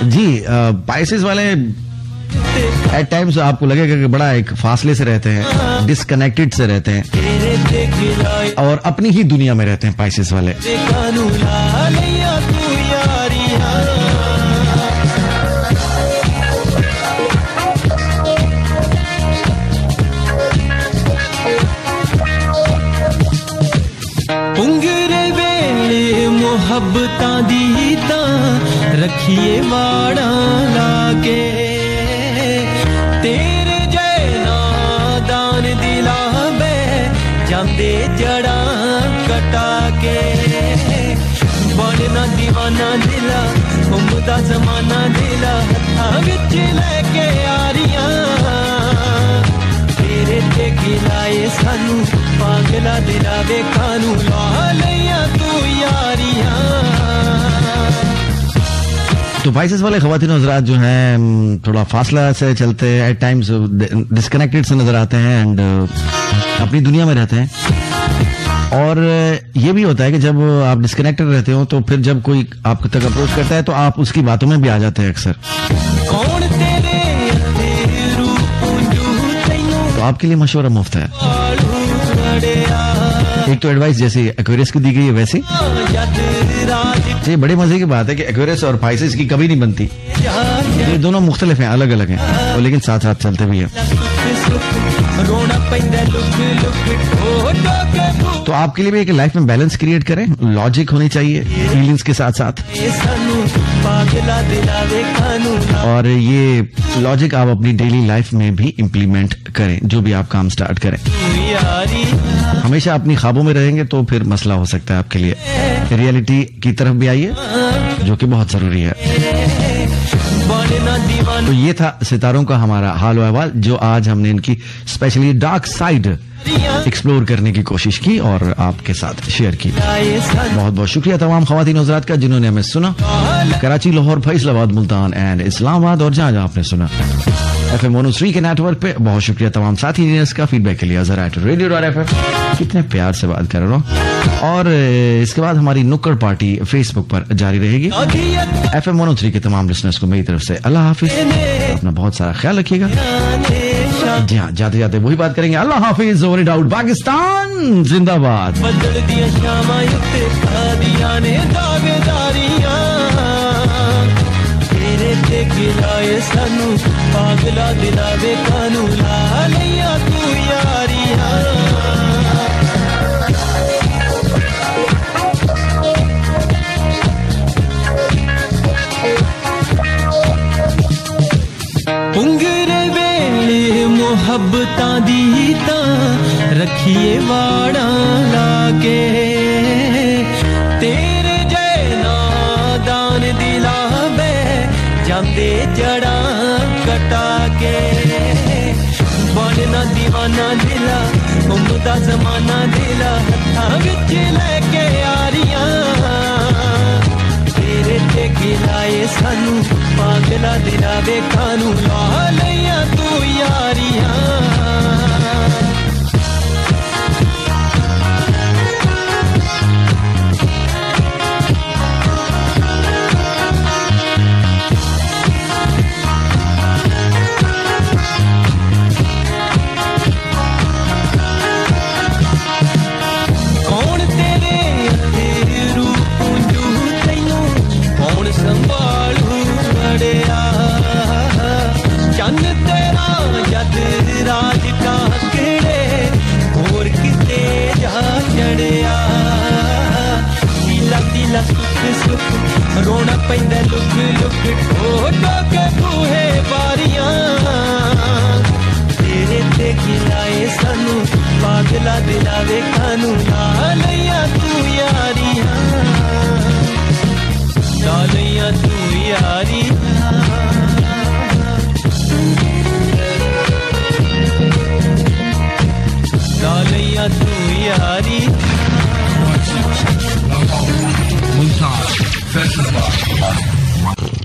जी पाइसिस वाले एट टाइम्स आपको लगेगा कि बड़ा एक फासले से रहते हैं, डिस्कनेक्टेड से रहते हैं और अपनी ही दुनिया में रहते हैं पाइसिस वाले। पुंगरे वेले मोहब्बतां दी तां रखिए वाड़ा लागे तेरे जैना दान दिला बे जांदे जड़ा कटा के बनना दीवाना दिला घुमदा जमाना दिला हत्थां विच लेके यारियां तेरे ते गिलाए सानू पागला दिला वेखानू ला लिया तू यारियां। तो वाइसेस वाले ख्वातीन हज़रात जो हैं थोड़ा फासला से चलते हैं, एट टाइम्स डिस्कनेक्टेड से नजर आते हैं एंड अपनी दुनिया में रहते हैं। और ये भी होता है कि जब आप डिस्कनेक्टेड रहते हो तो फिर जब कोई आप तक अप्रोच करता है तो आप उसकी बातों में भी आ जाते हैं अक्सर। कौन तेरे तो आपके लिए मशवरा मुफ्त है। एक तो एडवाइस जैसे एक्वेरियस को दी गई है वैसे ये बड़े मजे की बात है कि एक्वेरियस और पाइसेस की कभी नहीं बनती, ये दोनों मुख्तलिफ हैं, अलग अलग हैं और लेकिन साथ साथ चलते भी हैं। तो आपके लिए भी एक लाइफ में बैलेंस क्रिएट करें, लॉजिक होनी चाहिए फीलिंग्स के साथ साथ, और ये लॉजिक आप अपनी डेली लाइफ में भी इम्प्लीमेंट करें। जो भी आप काम स्टार्ट करें, हमेशा अपनी ख्वाबों में रहेंगे तो फिर मसला हो सकता है आपके लिए। रियलिटी की तरफ भी आइए जो कि बहुत जरूरी है। तो ये था सितारों का हमारा हाल अहवाल जो आज हमने इनकी स्पेशली डार्क साइड एक्सप्लोर करने की कोशिश की और आपके साथ शेयर की। बहुत बहुत शुक्रिया तमाम ख्वातीन हज़रात का जिन्होंने हमें सुना, कराची, लाहौर, फैसलाबाद, मुल्तान एंड इस्लामाबाद और जहाँ जहाँ आपने सुना। FM 103 के नेटवर्क पे। बहुत शुक्रिया तमाम साथी इंजीनियर्स का फीडबैक के लिए। @radio.fm कितने प्यार से बात कर रहा हूँ। और इसके बाद हमारी नुक्कड़ पार्टी फेसबुक पर जारी रहेगी। FM 103 के तमाम लिसनर्स को मेरी तरफ से अल्लाह हाफिज, अपना बहुत सारा ख्याल रखिएगा। जी हाँ, जाते जाते वही बात करेंगे, अल्लाह हाफिज, ओवर इट आउट, पाकिस्तान जिंदाबाद। बदल दिया शामा युक्त खादियां ने दावेदारियां, तेरे ते गिलाए सानू पागला दिलावे कानू ला लिया तू यारियां। पुंगरे वेले मुहब्बतां दी तां रखिए वाड़ा लाके, तेरे जै नादान दिलावे जांदे जड़ा कटा के। बनना दीवाना दिला उमदा जमाना दिला हत्थां विच लेके यारियां, तेरे ते गिलाए सानू पागला दिलावे कानू ला लिया तू यारियां। संभालू बड़िया चंद तेरा जद राज टाकड़े होर किते जा चढ़िया। तिला तिला सुख सुख रोना पैंदा लुक लुक ठोटो के बूहे बारियां, तेरे ते गिलाए सानू पागला दिलावे कानू ला लिया तू यारियां, डालिया तू यारी। डालिया तू यारी। Multan, Festival.